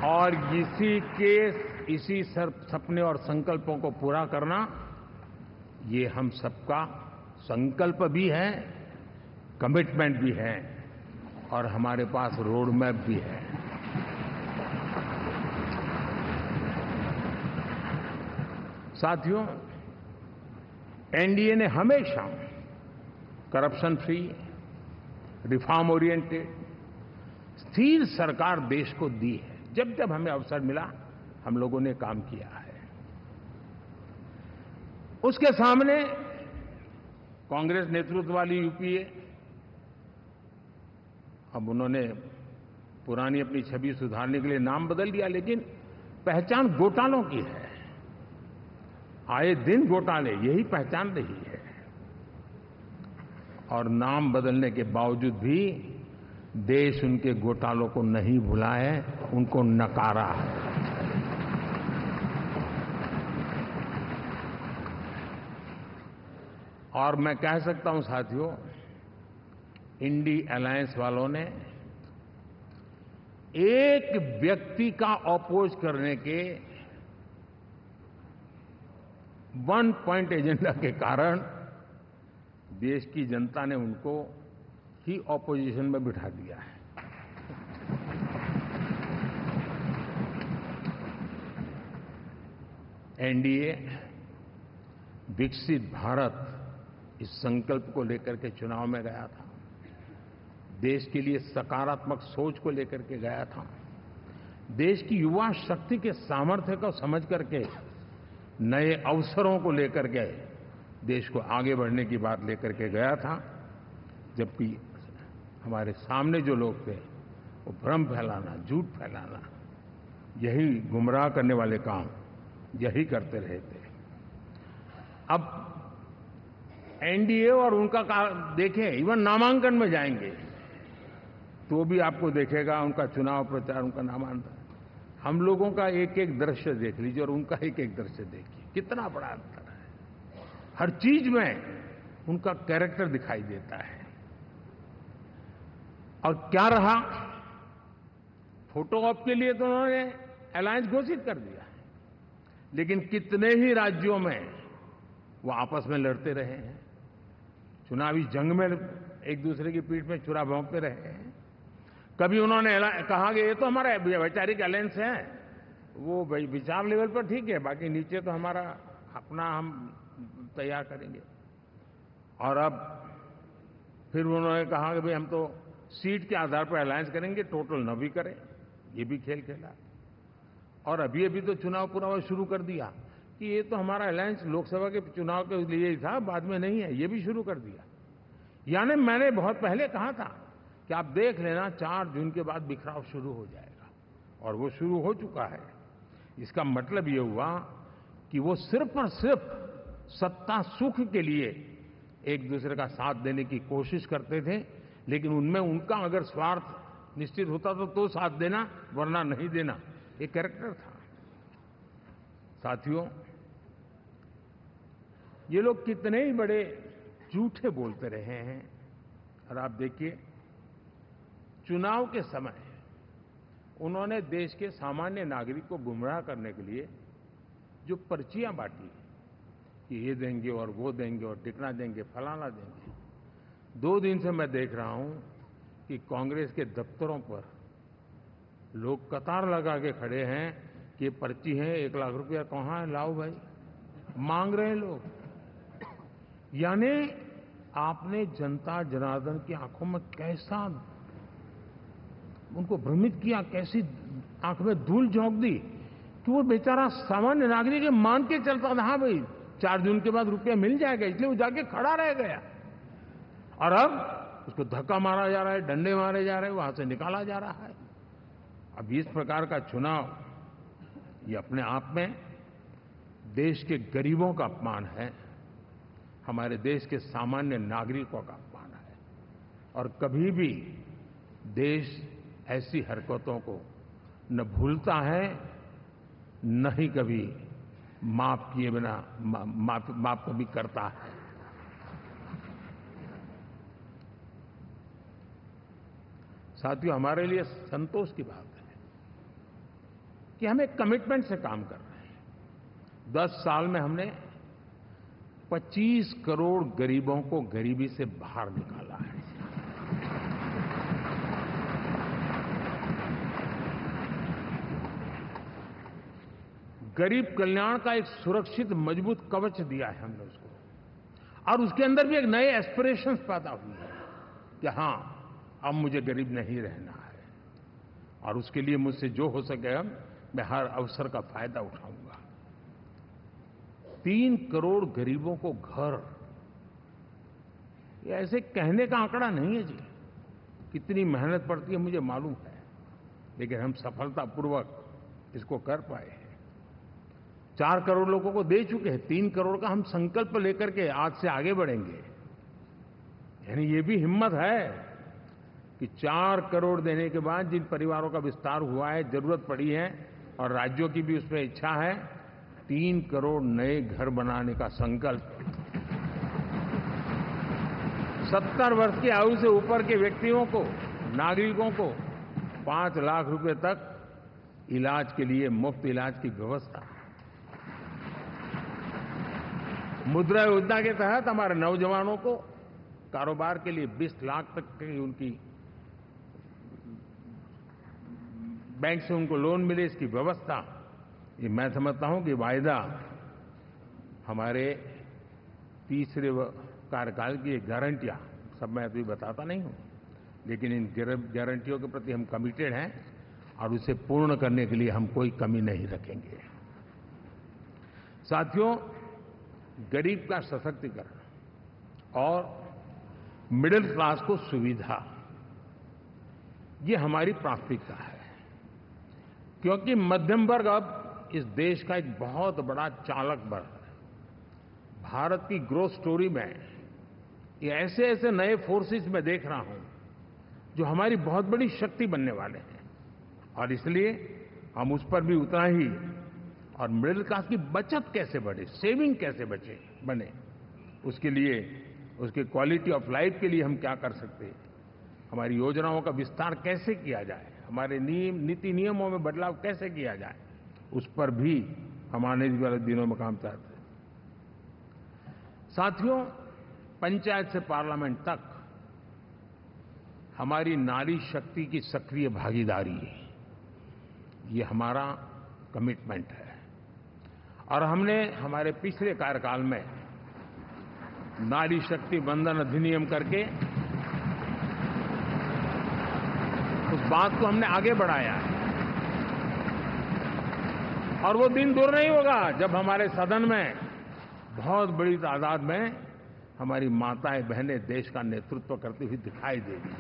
और इसी सपने और संकल्पों को पूरा करना, ये हम सबका संकल्प भी है, कमिटमेंट भी है और हमारे पास रोड मैप भी है। साथियों, एनडीए ने हमेशा करप्शन फ्री, रिफॉर्म ओरिएंटेड, स्थिर सरकार देश को दी है। जब जब हमें अवसर मिला हम लोगों ने काम किया है। उसके सामने कांग्रेस नेतृत्व वाली यूपीए, अब उन्होंने पुरानी अपनी छवि सुधारने के लिए नाम बदल दिया, लेकिन पहचान घोटालों की है। आए दिन घोटाले, यही पहचान रही है। और नाम बदलने के बावजूद भी देश उनके घोटालों को नहीं भुला है, उनको नकारा है। और मैं कह सकता हूं साथियों, इंडी अलायंस वालों ने एक व्यक्ति का अपोज करने के वन पॉइंट एजेंडा के कारण देश की जनता ने उनको ही ऑपोजिशन में बिठा दिया है। एनडीए विकसित भारत इस संकल्प को लेकर के चुनाव में गया था, देश के लिए सकारात्मक सोच को लेकर के गया था, देश की युवा शक्ति के सामर्थ्य को समझ करके नए अवसरों को लेकर के देश को आगे बढ़ने की बात लेकर के गया था, जबकि हमारे सामने जो लोग थे वो भ्रम फैलाना, झूठ फैलाना, यही गुमराह करने वाले काम यही करते रहे थे। अब एनडीए और उनका देखें, इवन नामांकन में जाएंगे तो भी आपको देखेगा उनका चुनाव प्रचार, उनका नामांकन, हम लोगों का एक एक दृश्य देख लीजिए और उनका एक एक दृश्य देखिए, कितना बड़ा अंतर है। हर चीज में उनका कैरेक्टर दिखाई देता है। और क्या रहा, फोटो ऑप के लिए तो उन्होंने अलायंस घोषित कर दिया, लेकिन कितने ही राज्यों में वो आपस में लड़ते रहे हैं, चुनावी जंग में एक दूसरे की पीठ में छुरा भोंकते रहे हैं। कभी उन्होंने कहा कि ये तो हमारा वैचारिक अलायंस है, वो विचार लेवल पर ठीक है, बाकी नीचे तो हमारा अपना हम तैयार करेंगे। और अब फिर उन्होंने कहा कि भाई हम तो सीट के आधार पर अलायंस करेंगे, टोटल न भी करें, ये भी खेल खेला। और अभी अभी तो चुनाव पूरा शुरू कर दिया कि ये तो हमारा अलायंस लोकसभा के चुनाव के लिए ही था, बाद में नहीं है, ये भी शुरू कर दिया। यानी मैंने बहुत पहले कहा था कि आप देख लेना 4 जून के बाद बिखराव शुरू हो जाएगा, और वो शुरू हो चुका है। इसका मतलब ये हुआ कि वो सिर्फ और सिर्फ सत्ता सुख के लिए एक दूसरे का साथ देने की कोशिश करते थे, लेकिन उनमें उनका अगर स्वार्थ निश्चित होता तो साथ देना, वरना नहीं देना, एक कैरेक्टर था। साथियों, ये लोग कितने ही बड़े झूठे बोलते रहे हैं। और आप देखिए, चुनाव के समय उन्होंने देश के सामान्य नागरिक को गुमराह करने के लिए जो पर्चियां बांटी कि ये देंगे और वो देंगे और टिकना देंगे, फलाना देंगे, 2 दिन से मैं देख रहा हूं कि कांग्रेस के दफ्तरों पर लोग कतार लगा के खड़े हैं कि ये पर्ची है, 1 लाख रुपया कहां है, लाओ भाई, मांग रहे हैं लोग। यानी आपने जनता जनार्दन की आंखों में कैसा उनको भ्रमित किया, कैसी आंख में धूल झोंक दी कि वो बेचारा सामान्य नागरिक मान के चलता था, हाँ भाई 4 जून के बाद रुपया मिल जाएगा, इसलिए वो जाके खड़ा रह गया। और अब उसको धक्का मारा जा रहा है, डंडे मारे जा रहे हैं, वहां से निकाला जा रहा है। अब इस प्रकार का चुनाव, ये अपने आप में देश के गरीबों का अपमान है, हमारे देश के सामान्य नागरिकों का अपमान है। और कभी भी देश ऐसी हरकतों को न भूलता है, न ही कभी माफ किए बिना माफ कभी करता है। साथियों, हमारे लिए संतोष की बात है कि हम एक कमिटमेंट से काम कर रहे हैं। 10 साल में हमने 25 करोड़ गरीबों को गरीबी से बाहर निकाला है। गरीब कल्याण का एक सुरक्षित मजबूत कवच दिया है हमने उसको, और उसके अंदर भी एक नए एस्पिरेशंस पैदा हुए हैं कि हां, अब मुझे गरीब नहीं रहना है, और उसके लिए मुझसे जो हो सकेगा मैं हर अवसर का फायदा उठाऊंगा। 3 करोड़ गरीबों को घर, ये ऐसे कहने का आंकड़ा नहीं है जी, कितनी मेहनत पड़ती है मुझे मालूम है, लेकिन हम सफलतापूर्वक इसको कर पाए हैं। 4 करोड़ लोगों को दे चुके हैं, 3 करोड़ का हम संकल्प लेकर के आज से आगे बढ़ेंगे। यानी ये भी हिम्मत है कि 4 करोड़ देने के बाद जिन परिवारों का विस्तार हुआ है, जरूरत पड़ी है, और राज्यों की भी उसमें इच्छा है, 3 करोड़ नए घर बनाने का संकल्प। 70 वर्ष की आयु से ऊपर के व्यक्तियों को, नागरिकों को 5 लाख रुपए तक इलाज के लिए मुफ्त इलाज की व्यवस्था। मुद्रा योजना के तहत हमारे नौजवानों को कारोबार के लिए 20 लाख तक की उनकी बैंक से उनको लोन मिले, इसकी व्यवस्था। ये मैं समझता हूं कि वायदा हमारे तीसरे कार्यकाल की गारंटियां, सब मैं अभी बताता नहीं हूं, लेकिन इन गारंटियों के प्रति हम कमिटेड हैं और उसे पूर्ण करने के लिए हम कोई कमी नहीं रखेंगे। साथियों, गरीब का सशक्तिकरण और मिडिल क्लास को सुविधा, ये हमारी प्राथमिकता है, क्योंकि मध्यम वर्ग अब इस देश का एक बहुत बड़ा चालक बल है। भारत की ग्रोथ स्टोरी में ये ऐसे ऐसे नए फोर्सेस मैं देख रहा हूं जो हमारी बहुत बड़ी शक्ति बनने वाले हैं, और इसलिए हम उस पर भी उतना ही, और मिडिल क्लास की बचत कैसे बढ़े, सेविंग कैसे बने, उसके लिए, उसके क्वालिटी ऑफ लाइफ के लिए हम क्या कर सकते हैं, हमारी योजनाओं का विस्तार कैसे किया जाए, हमारे नीति नियमों में बदलाव कैसे किया जाए, उस पर भी हम आने वाले दिनों में काम चाहते हैं। साथियों, पंचायत से पार्लियामेंट तक हमारी नारी शक्ति की सक्रिय भागीदारी, ये हमारा कमिटमेंट है, और हमने हमारे पिछले कार्यकाल में नारी शक्ति वंदन अधिनियम करके उस बात को हमने आगे बढ़ाया है। और वो दिन दूर नहीं होगा जब हमारे सदन में बहुत बड़ी तादाद में हमारी माताएं बहनें देश का नेतृत्व करती हुई दिखाई देगी।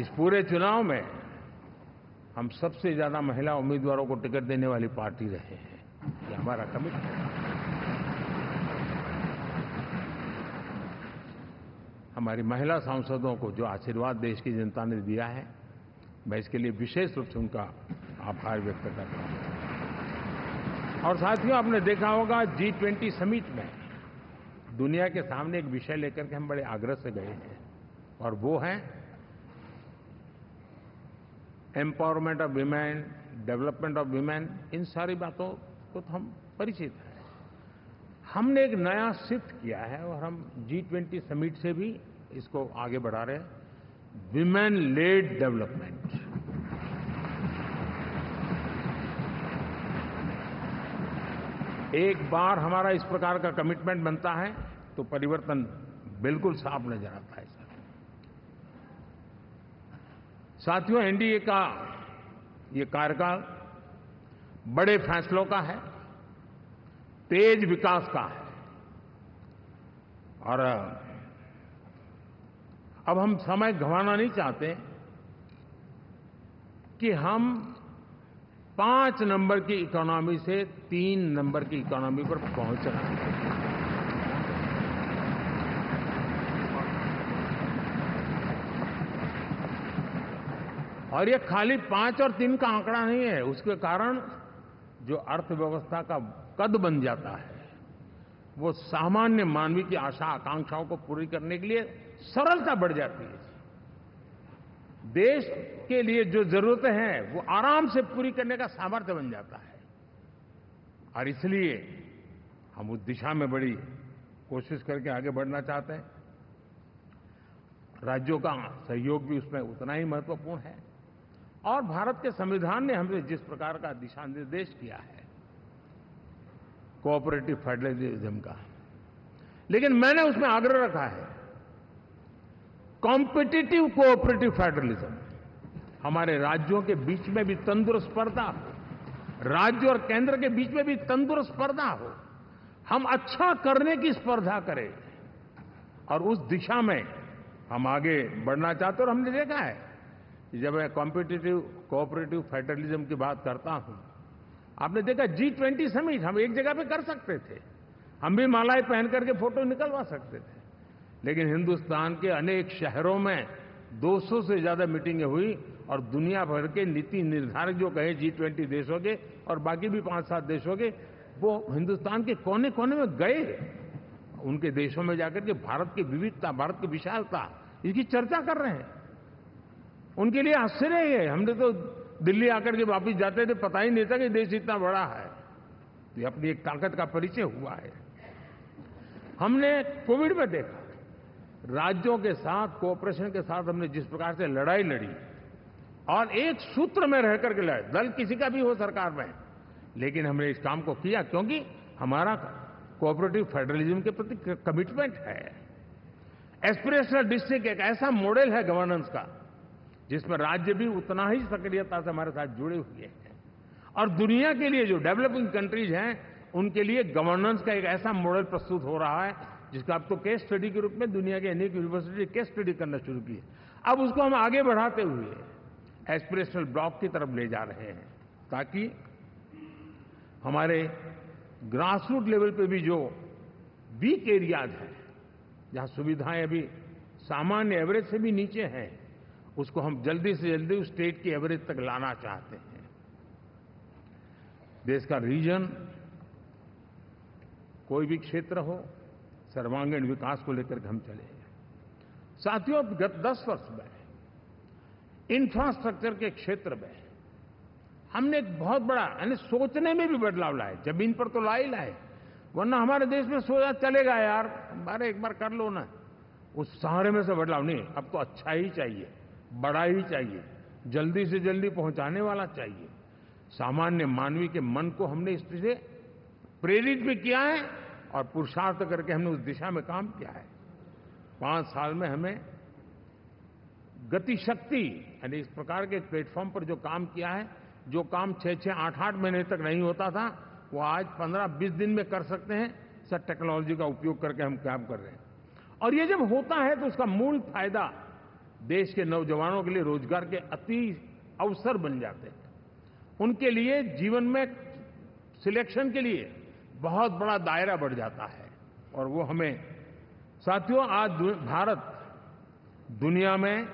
इस पूरे चुनाव में हम सबसे ज्यादा महिला उम्मीदवारों को टिकट देने वाली पार्टी रहे हैं, ये हमारा कमिटमेंट है। हमारी महिला सांसदों को जो आशीर्वाद देश की जनता ने दिया है, मैं इसके लिए विशेष रूप से उनका आभार व्यक्त करता हूं। और साथियों, आपने देखा होगा G20 समिट में दुनिया के सामने एक विषय लेकर के हम बड़े आग्रह से गए हैं, और वो है empowerment of women, development of women. इन सारी बातों को तो हम परिचित हैं। हमने एक नया शिफ्ट किया है, और हम G20 समिट से भी इसको आगे बढ़ा रहे हैं, विमेन लेड डेवलपमेंट। एक बार हमारा इस प्रकार का कमिटमेंट बनता है तो परिवर्तन बिल्कुल साफ नजर आता है। साथियों, एनडीए का ये कार्यकाल बड़े फैसलों का है, तेज विकास का है, और अब हम समय गंवाना नहीं चाहते कि हम 5 नंबर की इकोनॉमी से 3 नंबर की इकोनॉमी पर पहुंचना है। और ये खाली 5 और 3 का आंकड़ा नहीं है, उसके कारण जो अर्थव्यवस्था का कद बन जाता है, वो सामान्य मानवीय की आशा आकांक्षाओं को पूरी करने के लिए सरलता बढ़ जाती है। देश के लिए जो जरूरतें हैं वो आराम से पूरी करने का सामर्थ्य बन जाता है, और इसलिए हम उस दिशा में बड़ी कोशिश करके आगे बढ़ना चाहते हैं। राज्यों का सहयोग भी उसमें उतना ही महत्वपूर्ण है, और भारत के संविधान ने हमें जिस प्रकार का दिशा निर्देश किया है कोऑपरेटिव फेडरलिज्म का, लेकिन मैंने उसमें आग्रह रखा है कॉम्पिटिटिव कोऑपरेटिव फेडरलिज्म। हमारे राज्यों के बीच में भी तंदुरुस्त स्पर्धा हो, राज्य और केंद्र के बीच में भी तंदुरुस्त स्पर्धा हो, हम अच्छा करने की स्पर्धा करें, और उस दिशा में हम आगे बढ़ना चाहते हैं। और हमने देखा है कि जब मैं कॉम्पिटिटिव कोऑपरेटिव फेडरलिज्म की बात करता हूं, आपने देखा G20 समिट हम एक जगह पे कर सकते थे, हम भी मालाएं पहन करके फोटो निकलवा सकते थे, लेकिन हिंदुस्तान के अनेक शहरों में 200 से ज्यादा मीटिंगें हुई, और दुनिया भर के नीति निर्धारक जो कहे G20 देशों के और बाकी भी 5-7 देशों के, वो हिंदुस्तान के कोने कोने में गए, उनके देशों में जाकर के भारत की विविधता, भारत की विशालता, इसकी चर्चा कर रहे हैं। उनके लिए आश्चर्य है, हमने तो दिल्ली आकर के वापिस जाते थे, पता ही नहीं था कि देश इतना बड़ा है। ये अपनी एक ताकत का परिचय हुआ है। हमने कोविड में देखा, राज्यों के साथ कोऑपरेशन के साथ हमने जिस प्रकार से लड़ाई लड़ी, और एक सूत्र में रह करके लड़े, दल किसी का भी हो सरकार में, लेकिन हमने इस काम को किया क्योंकि हमारा कोऑपरेटिव फेडरलिज्म के प्रति कमिटमेंट है। एस्पिरेशनल डिस्ट्रिक्ट एक ऐसा मॉडल है गवर्नेंस का जिसमें राज्य भी उतना ही सक्रियता से हमारे साथ जुड़े हुए हैं। और दुनिया के लिए जो डेवलपिंग कंट्रीज हैं, उनके लिए गवर्नेंस का एक ऐसा मॉडल प्रस्तुत हो रहा है जिसका अब तो केस स्टडी के रूप में दुनिया के अनेक यूनिवर्सिटी केस स्टडी करना शुरू की है। अब उसको हम आगे बढ़ाते हुए एस्पिरेशनल ब्लॉक की तरफ ले जा रहे हैं, ताकि हमारे ग्रासरूट लेवल पे भी जो वीक एरियाज हैं, जहां सुविधाएं अभी सामान्य एवरेज से भी नीचे हैं, उसको हम जल्दी से जल्दी उस स्टेट की एवरेज तक लाना चाहते हैं। देश का रीजन, कोई भी क्षेत्र हो, सर्वांगीण विकास को लेकर के हम चले। साथियों, गत 10 वर्ष में इंफ्रास्ट्रक्चर के क्षेत्र में हमने एक बहुत बड़ा, यानी सोचने में भी बदलाव लाए। जमीन पर तो लाए, वरना हमारे देश में सोचा चलेगा यार, अरे एक बार कर लो ना, उस सारे में से बदलाव नहीं। अब तो अच्छा ही चाहिए, बड़ा ही चाहिए, जल्दी से जल्दी पहुंचाने वाला चाहिए। सामान्य मानवीय के मन को हमने इस तरह से प्रेरित भी किया है और पुरुषार्थ करके हमने उस दिशा में काम किया है। 5 साल में हमें गति शक्ति, यानी इस प्रकार के प्लेटफॉर्म पर जो काम किया है, जो काम 6-6, 8-8 महीने तक नहीं होता था, वो आज 15-20 दिन में कर सकते हैं। सर, टेक्नोलॉजी का उपयोग करके हम काम कर रहे हैं। और ये जब होता है तो उसका मूल फायदा देश के नौजवानों के लिए रोजगार के अति अवसर बन जाते हैं। उनके लिए जीवन में सिलेक्शन के लिए बहुत बड़ा दायरा बढ़ जाता है। और वो हमें, साथियों, आज भारत दुनिया में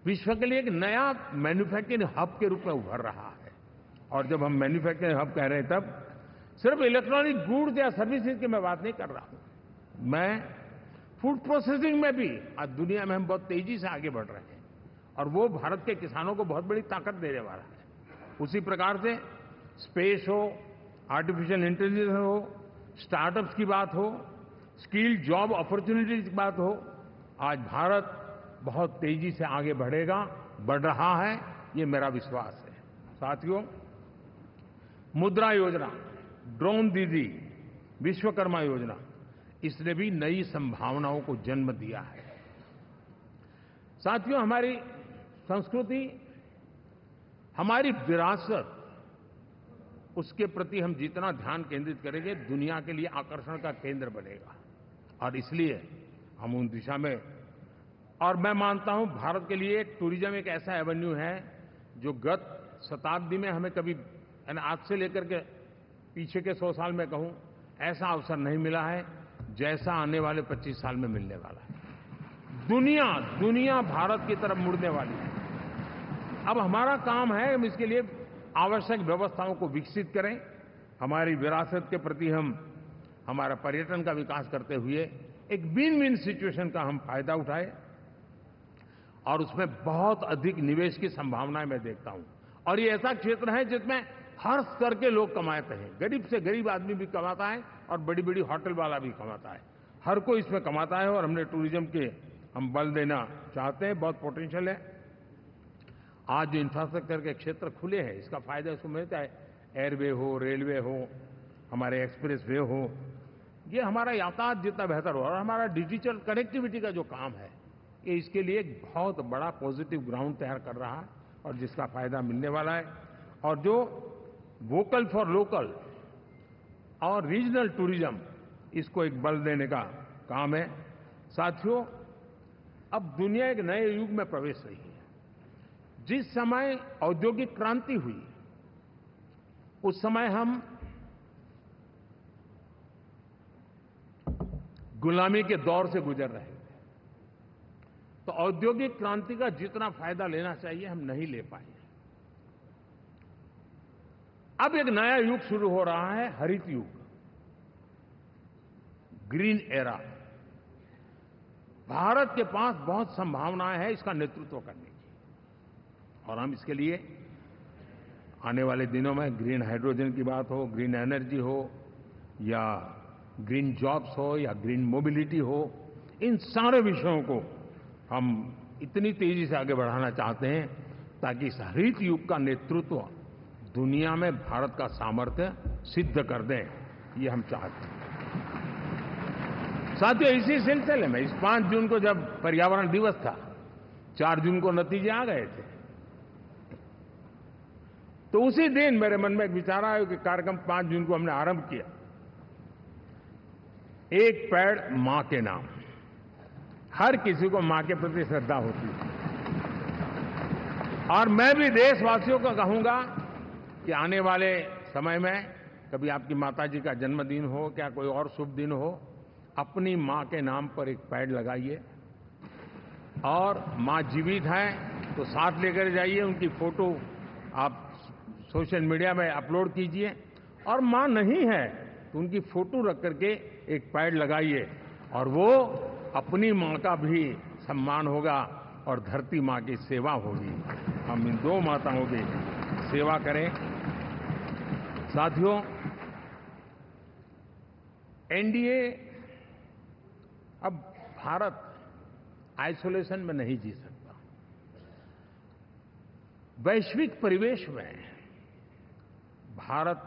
विश्व के लिए एक नया मैन्युफैक्चरिंग हब के रूप में उभर रहा है। और जब हम मैन्युफैक्चरिंग हब कह रहे हैं, तब सिर्फ इलेक्ट्रॉनिक गुड्स या सर्विसेज की मैं बात नहीं कर रहा हूं। मैं फूड प्रोसेसिंग में भी आज दुनिया में हम बहुत तेजी से आगे बढ़ रहे हैं, और वो भारत के किसानों को बहुत बड़ी ताकत देने वाला है। उसी प्रकार से स्पेस हो, आर्टिफिशियल इंटेलिजेंस हो, स्टार्टअप्स की बात हो, स्किल जॉब अपॉर्चुनिटीज की बात हो, आज भारत बहुत तेजी से आगे बढ़ेगा, बढ़ रहा है, ये मेरा विश्वास है। साथियों, मुद्रा योजना, ड्रोन दीदी, विश्वकर्मा योजना, इसने भी नई संभावनाओं को जन्म दिया है। साथियों, हमारी संस्कृति, हमारी विरासत, उसके प्रति हम जितना ध्यान केंद्रित करेंगे, दुनिया के लिए आकर्षण का केंद्र बनेगा। और इसलिए हम उन दिशा में, और मैं मानता हूं भारत के लिए टूरिज्म एक ऐसा एवेन्यू है जो गत शताब्दी में हमें कभी, आज से लेकर के पीछे के 100 साल में कहूं, ऐसा अवसर नहीं मिला है जैसा आने वाले 25 साल में मिलने वाला है। दुनिया भारत की तरफ मुड़ने वाली है। अब हमारा काम है हम इसके लिए आवश्यक व्यवस्थाओं को विकसित करें, हमारी विरासत के प्रति हम हमारा पर्यटन का विकास करते हुए एक विन विन सिचुएशन का हम फायदा उठाएं, और उसमें बहुत अधिक निवेश की संभावनाएं मैं देखता हूं। और ये ऐसा क्षेत्र है जिसमें हर स्तर के लोग कमाते हैं, गरीब से गरीब आदमी भी कमाता है और बड़ी बड़ी होटल वाला भी कमाता है, हर कोई इसमें कमाता है। और हमने टूरिज्म के हम बल देना चाहते हैं, बहुत पोटेंशियल है। आज जो इंफ्रास्ट्रक्चर के क्षेत्र खुले हैं, इसका फायदा उसको मिलता है। एयरवे हो, रेलवे हो, हमारे एक्सप्रेस वे हो, ये हमारा यातायात जितना बेहतर हो, और हमारा डिजिटल कनेक्टिविटी का जो काम है, ये इसके लिए एक बहुत बड़ा पॉजिटिव ग्राउंड तैयार कर रहा है, और जिसका फायदा मिलने वाला है। और जो वोकल फॉर लोकल और रीजनल टूरिज्म, इसको एक बल देने का काम है। साथियों, अब दुनिया एक नए युग में प्रवेश रही है। जिस समय औद्योगिक क्रांति हुई, उस समय हम गुलामी के दौर से गुजर रहे थे। तो औद्योगिक क्रांति का जितना फायदा लेना चाहिए हम नहीं ले पाए। अब एक नया युग शुरू हो रहा है, हरित युग, ग्रीन एरा। भारत के पास बहुत संभावनाएं हैं इसका नेतृत्व करने की, और हम इसके लिए आने वाले दिनों में ग्रीन हाइड्रोजन की बात हो, ग्रीन एनर्जी हो, या ग्रीन जॉब्स हो, या ग्रीन मोबिलिटी हो, इन सारे विषयों को हम इतनी तेजी से आगे बढ़ाना चाहते हैं ताकि इस हरित युग का नेतृत्व दुनिया में भारत का सामर्थ्य सिद्ध कर दें, ये हम चाहते हैं। साथियों, इसी सिलसिले में इस 5 जून को जब पर्यावरण दिवस था, 4 जून को नतीजे आ गए थे। तो उसी दिन मेरे मन में एक विचार आया कि कार्यक्रम 5 जून को हमने आरंभ किया, एक पेड़ मां के नाम। हर किसी को मां के प्रति श्रद्धा होती है, और मैं भी देशवासियों को कहूंगा कि आने वाले समय में कभी आपकी माताजी का जन्मदिन हो, क्या कोई और शुभ दिन हो, अपनी मां के नाम पर एक पेड़ लगाइए। और मां जीवित हैं तो साथ लेकर जाइए, उनकी फोटो आप सोशल मीडिया में अपलोड कीजिए, और मां नहीं है तो उनकी फोटो रख करके एक पेड़ लगाइए, और वो अपनी मां का भी सम्मान होगा और धरती मां की सेवा होगी। हम इन 2 माताओं की सेवा करें। साथियों, एनडीए, अब भारत आइसोलेशन में नहीं जी सकता। वैश्विक परिवेश में भारत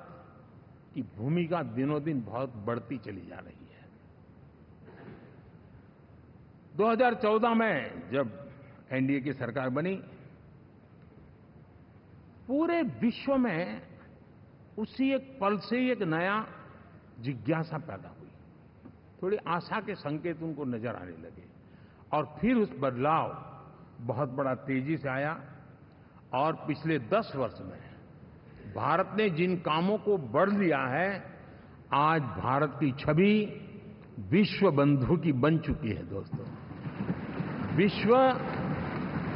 की भूमिका दिनों दिन बहुत बढ़ती चली जा रही है। 2014 में जब एनडीए की सरकार बनी, पूरे विश्व में उसी एक पल से ही एक नया जिज्ञासा पैदा हुई, थोड़ी आशा के संकेत उनको नजर आने लगे, और फिर उस बदलाव बहुत बड़ा तेजी से आया। और पिछले 10 वर्ष में भारत ने जिन कामों को बढ़ लिया है, आज भारत की छवि विश्व बंधु की बन चुकी है। दोस्तों, विश्व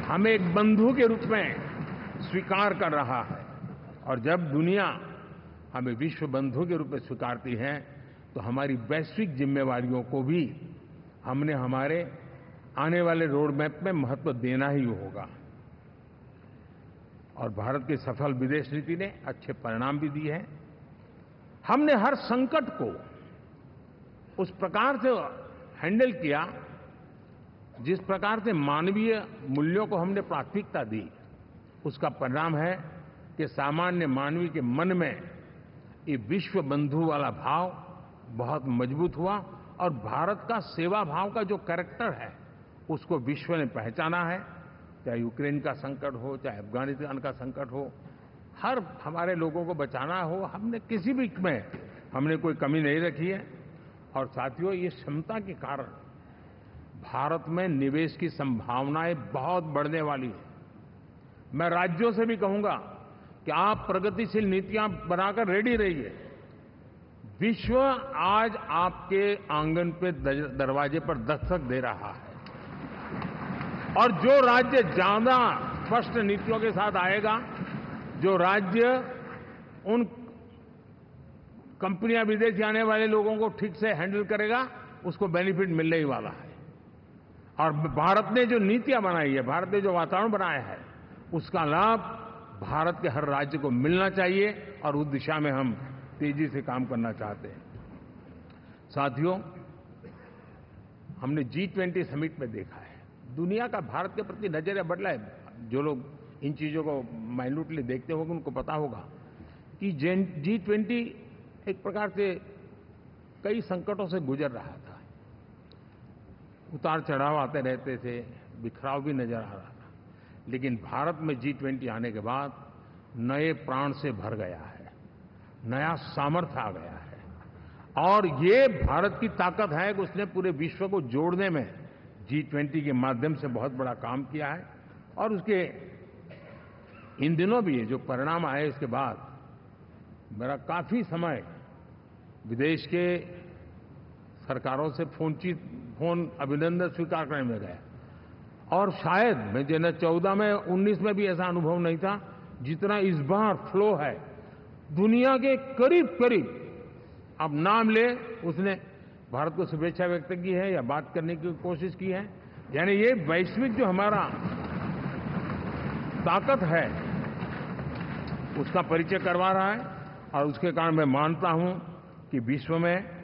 हमें एक बंधु के रूप में स्वीकार कर रहा है, और जब दुनिया हमें विश्व बंधु के रूप में स्वीकारती है तो हमारी वैश्विक जिम्मेवारियों को भी हमने हमारे आने वाले रोड मैप में महत्व देना ही होगा। और भारत की सफल विदेश नीति ने अच्छे परिणाम भी दिए हैं। हमने हर संकट को उस प्रकार से हैंडल किया जिस प्रकार से मानवीय मूल्यों को हमने प्राथमिकता दी। उसका परिणाम है कि सामान्य मानवी के मन में ये विश्व बंधु वाला भाव बहुत मजबूत हुआ, और भारत का सेवा भाव का जो कैरेक्टर है उसको विश्व ने पहचाना है। चाहे यूक्रेन का संकट हो, चाहे अफगानिस्तान का संकट हो, हर हमारे लोगों को बचाना हो, हमने किसी भी में हमने कोई कमी नहीं रखी है। और साथियों, ये क्षमता के कारण भारत में निवेश की संभावनाएं बहुत बढ़ने वाली है। मैं राज्यों से भी कहूंगा कि आप प्रगतिशील नीतियां बनाकर रेडी रहिए। विश्व आज आपके आंगन पे दरवाजे पर दस्तक दे रहा है, और जो राज्य ज्यादा स्पष्ट नीतियों के साथ आएगा, जो राज्य उन कंपनियां विदेश आने वाले लोगों को ठीक से हैंडल करेगा, उसको बेनिफिट मिलने ही वाला है। और भारत ने जो नीतियां बनाई है, भारत ने जो वातावरण बनाया है, उसका लाभ भारत के हर राज्य को मिलना चाहिए, और उस दिशा में हम तेजी से काम करना चाहते हैं। साथियों, हमने G20 समिट में देखा है, दुनिया का भारत के प्रति नजरिया बदला है। जो लोग इन चीजों को माइन्यूटली देखते होंगे उनको पता होगा कि G20 एक प्रकार से कई संकटों से गुजर रहा था। उतार चढ़ाव आते रहते थे, बिखराव भी नजर आ रहा था, लेकिन भारत में G20 आने के बाद नए प्राण से भर गया है, नया सामर्थ्य आ गया है। और ये भारत की ताकत है कि उसने पूरे विश्व को जोड़ने में G20 के माध्यम से बहुत बड़ा काम किया है। और उसके इन दिनों भी जो परिणाम आए, इसके बाद मेरा काफी समय विदेश के सरकारों से फोन अभिनंदन स्वीकार करने में गया, और शायद मैं 2014 में 19 में भी ऐसा अनुभव नहीं था जितना इस बार फ्लो है। दुनिया के करीब करीब, अब नाम ले, उसने भारत को शुभेच्छा व्यक्त की है या बात करने की कोशिश की है। यानी ये वैश्विक जो हमारा ताकत है उसका परिचय करवा रहा है, और उसके कारण मैं मानता हूं कि विश्व में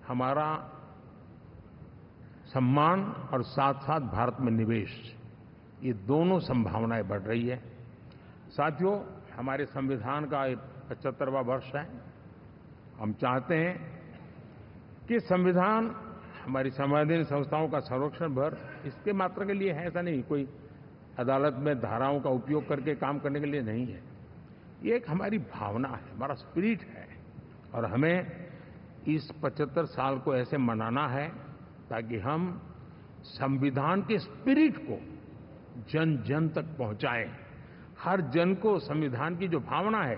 हमारा सम्मान और साथ साथ भारत में निवेश, ये दोनों संभावनाएं बढ़ रही है। साथियों, हमारे संविधान का 75वां वर्ष है। हम चाहते हैं कि संविधान हमारी संवैधानिक संस्थाओं का संरक्षण भर इसके मात्र के लिए है, ऐसा नहीं। कोई अदालत में धाराओं का उपयोग करके काम करने के लिए नहीं है। ये एक हमारी भावना है, हमारा स्पिरिट है, और हमें इस 75 साल को ऐसे मनाना है ताकि हम संविधान के स्पिरिट को जन जन तक पहुंचाएं। हर जन को संविधान की जो भावना है,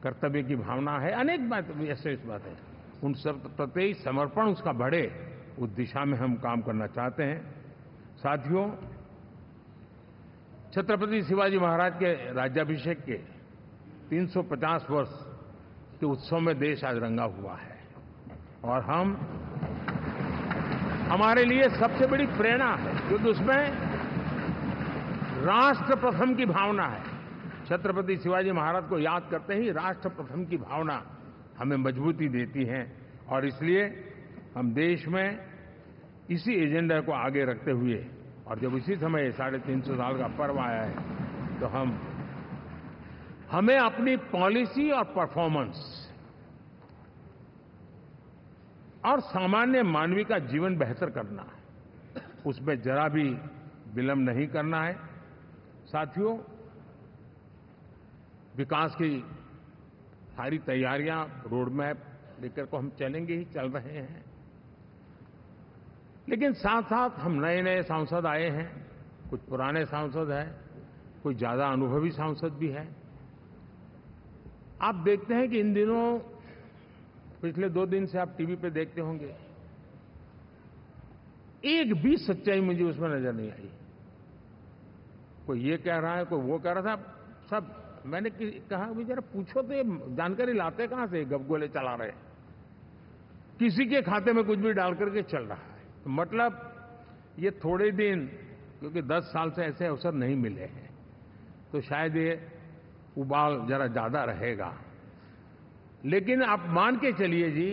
कर्तव्य की भावना है, अनेक बात ऐसे इस बात है, उन सब प्रति समर्पण उसका बढ़े, उस दिशा में हम काम करना चाहते हैं। साथियों, छत्रपति शिवाजी महाराज के राज्याभिषेक के 350 वर्ष के उत्सव में देश आज रंगा हुआ है, और हमारे लिए सबसे बड़ी प्रेरणा है, क्योंकि उसमें राष्ट्र प्रथम की भावना है। छत्रपति शिवाजी महाराज को याद करते ही राष्ट्र प्रथम की भावना हमें मजबूती देती है, और इसलिए हम देश में इसी एजेंडा को आगे रखते हुए, और जब इसी समय 350 साल का पर्व आया है, तो हमें अपनी पॉलिसी और परफॉर्मेंस और सामान्य मानवीय का जीवन बेहतर करना है, उसमें जरा भी विलंब नहीं करना है। साथियों, विकास की सारी तैयारियां, रोड मैप लेकर को हम चलेंगे ही, चल रहे हैं, लेकिन साथ साथ हम नए नए सांसद आए हैं, कुछ पुराने सांसद हैं, कुछ ज्यादा अनुभवी सांसद भी हैं। आप देखते हैं कि इन दिनों, पिछले 2 दिन से आप टीवी पे देखते होंगे, एक भी सच्चाई मुझे उसमें नजर नहीं आई। कोई ये कह रहा है, कोई वो कह रहा था, सब मैंने कहा भी जरा पूछो तो ये जानकारी लाते कहां से, गपगोले चला रहे, किसी के खाते में कुछ भी डाल करके चल रहा है। तो मतलब ये थोड़े दिन, क्योंकि 10 साल से ऐसे अवसर नहीं मिले हैं, तो शायद ये उबाल जरा ज्यादा रहेगा। लेकिन आप मान के चलिए जी,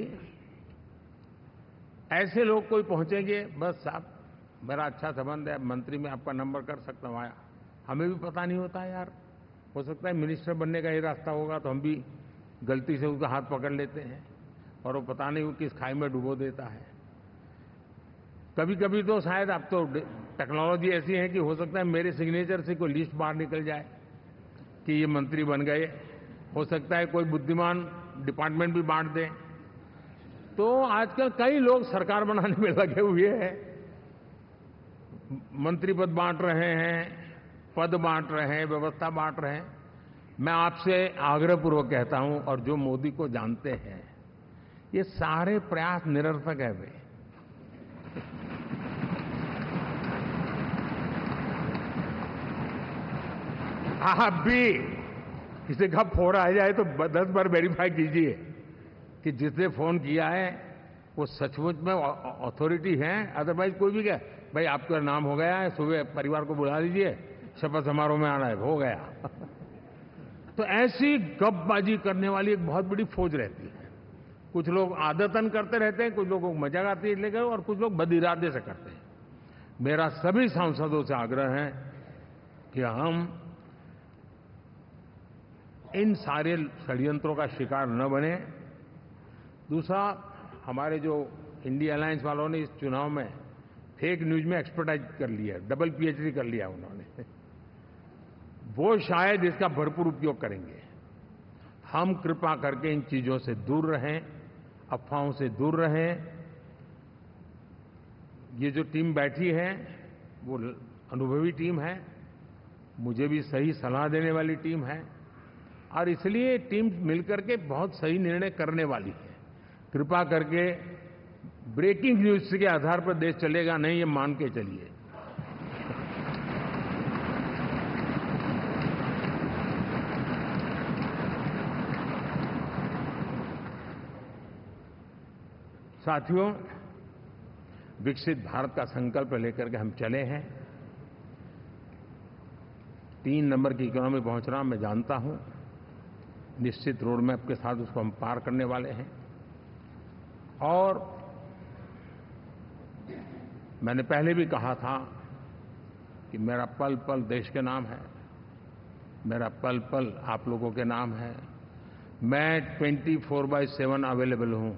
ऐसे लोग कोई पहुंचेंगे, बस साहब मेरा अच्छा संबंध है, मंत्री में आपका नंबर कर सकता हूं, आया, हमें भी पता नहीं होता यार, हो सकता है मिनिस्टर बनने का ही रास्ता होगा, तो हम भी गलती से उसका हाथ पकड़ लेते हैं, और वो पता नहीं वो किस खाई में डुबो देता है। कभी कभी तो शायद अब तो टेक्नोलॉजी ऐसी है कि हो सकता है मेरे सिग्नेचर से कोई लिस्ट बाहर निकल जाए कि ये मंत्री बन गए, हो सकता है कोई बुद्धिमान डिपार्टमेंट भी बांट दे। तो आजकल कई लोग सरकार बनाने में लगे हुए हैं, मंत्री पद बांट रहे हैं, पद बांट रहे हैं, व्यवस्था बांट रहे हैं। मैं आपसे आग्रहपूर्वक कहता हूं, और जो मोदी को जानते हैं, ये सारे प्रयास निरर्थक है वे। आप भी किसी का फोन आ जाए तो 10 बार वेरीफाई कीजिए कि जिसने फोन किया है वो सचमुच में अथॉरिटी है। अदरवाइज कोई भी कहे भाई आपका नाम हो गया है, सुबह परिवार को बुला लीजिए, शपथ समारोह में आना है, हो गया। तो ऐसी गपबाजी करने वाली एक बहुत बड़ी फौज रहती है। कुछ लोग आदतन करते रहते हैं, कुछ लोगों को मजाक आती है लेकर, और कुछ लोग बद-इरादे से करते हैं। मेरा सभी सांसदों से आग्रह है कि हम इन सारे षड्यंत्रों का शिकार न बने। दूसरा, हमारे जो इंडिया अलायंस वालों ने इस चुनाव में फेक न्यूज में एक्सपर्टाइज कर लिया, डबल पीएचडी कर लिया उन्होंने, वो शायद इसका भरपूर उपयोग करेंगे। हम कृपा करके इन चीजों से दूर रहें, अफवाहों से दूर रहें। ये जो टीम बैठी है वो अनुभवी टीम है, मुझे भी सही सलाह देने वाली टीम है, और इसलिए टीम मिलकर के बहुत सही निर्णय करने वाली है। कृपा करके ब्रेकिंग न्यूज के आधार पर देश चलेगा नहीं, ये मान के चलिए। साथियों, विकसित भारत का संकल्प लेकर के हम चले हैं। 3 नंबर की इकोनॉमी पहुंचना मैं जानता हूं, निश्चित रोड मैप के साथ उसको हम पार करने वाले हैं। और मैंने पहले भी कहा था कि मेरा पल पल देश के नाम है, मेरा पल पल आप लोगों के नाम है। मैं 24/7 अवेलेबल हूं।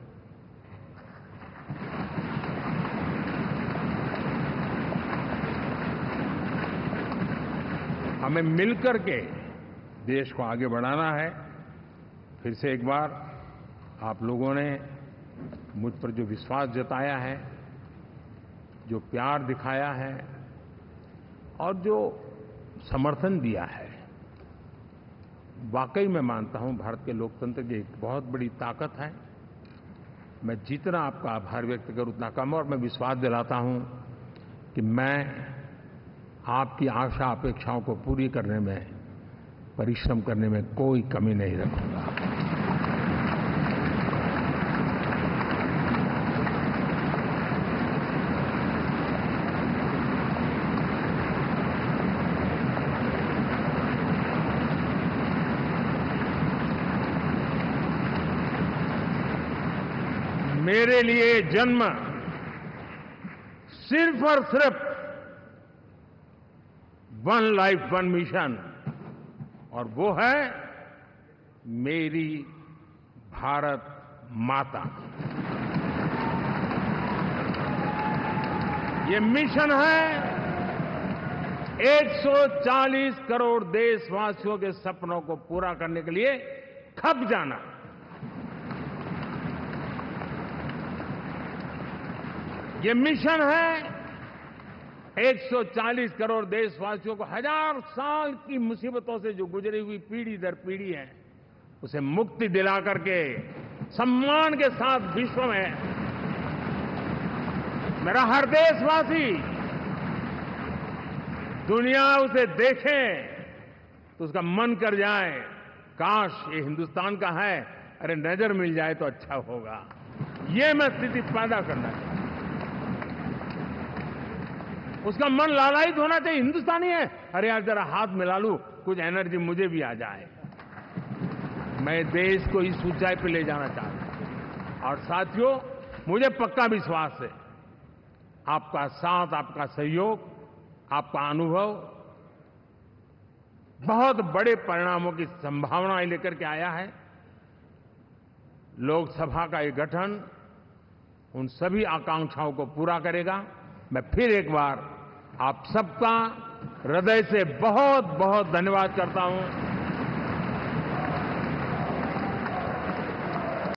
हमें मिलकर के देश को आगे बढ़ाना है। फिर से एक बार आप लोगों ने मुझ पर जो विश्वास जताया है, जो प्यार दिखाया है और जो समर्थन दिया है, वाकई मैं मानता हूं भारत के लोकतंत्र की एक बहुत बड़ी ताकत है। मैं जितना आपका आभार व्यक्त करूं उतना कम, और मैं विश्वास दिलाता हूं कि मैं आपकी आशा अपेक्षाओं को पूरी करने में, परिश्रम करने में कोई कमी नहीं रखूंगा। मेरे लिए जन्म सिर्फ और सिर्फ वन लाइफ वन मिशन, और वो है मेरी भारत माता। ये मिशन है 140 करोड़ देशवासियों के सपनों को पूरा करने के लिए खप जाना। ये मिशन है 140 करोड़ देशवासियों को 1000 साल की मुसीबतों से जो गुजरी हुई पीढ़ी दर पीढ़ी है, उसे मुक्ति दिला करके सम्मान के साथ विश्व में मेरा हर देशवासी दुनिया उसे देखे तो उसका मन कर जाए, काश ये हिंदुस्तान का है, अरे नजर मिल जाए तो अच्छा होगा। ये मैं स्थिति पैदा करना चाहता हूं। उसका मन लालायित होना चाहिए, हिंदुस्तानी है, अरे यार जरा हाथ मिला लूं, कुछ एनर्जी मुझे भी आ जाए। मैं देश को इस ऊंचाई पे ले जाना चाहता हूं। और साथियों, मुझे पक्का विश्वास है आपका साथ, आपका सहयोग, आपका अनुभव बहुत बड़े परिणामों की संभावनाएं लेकर के आया है। लोकसभा का ये गठन उन सभी आकांक्षाओं को पूरा करेगा। मैं फिर एक बार आप सबका हृदय से बहुत बहुत धन्यवाद करता हूं।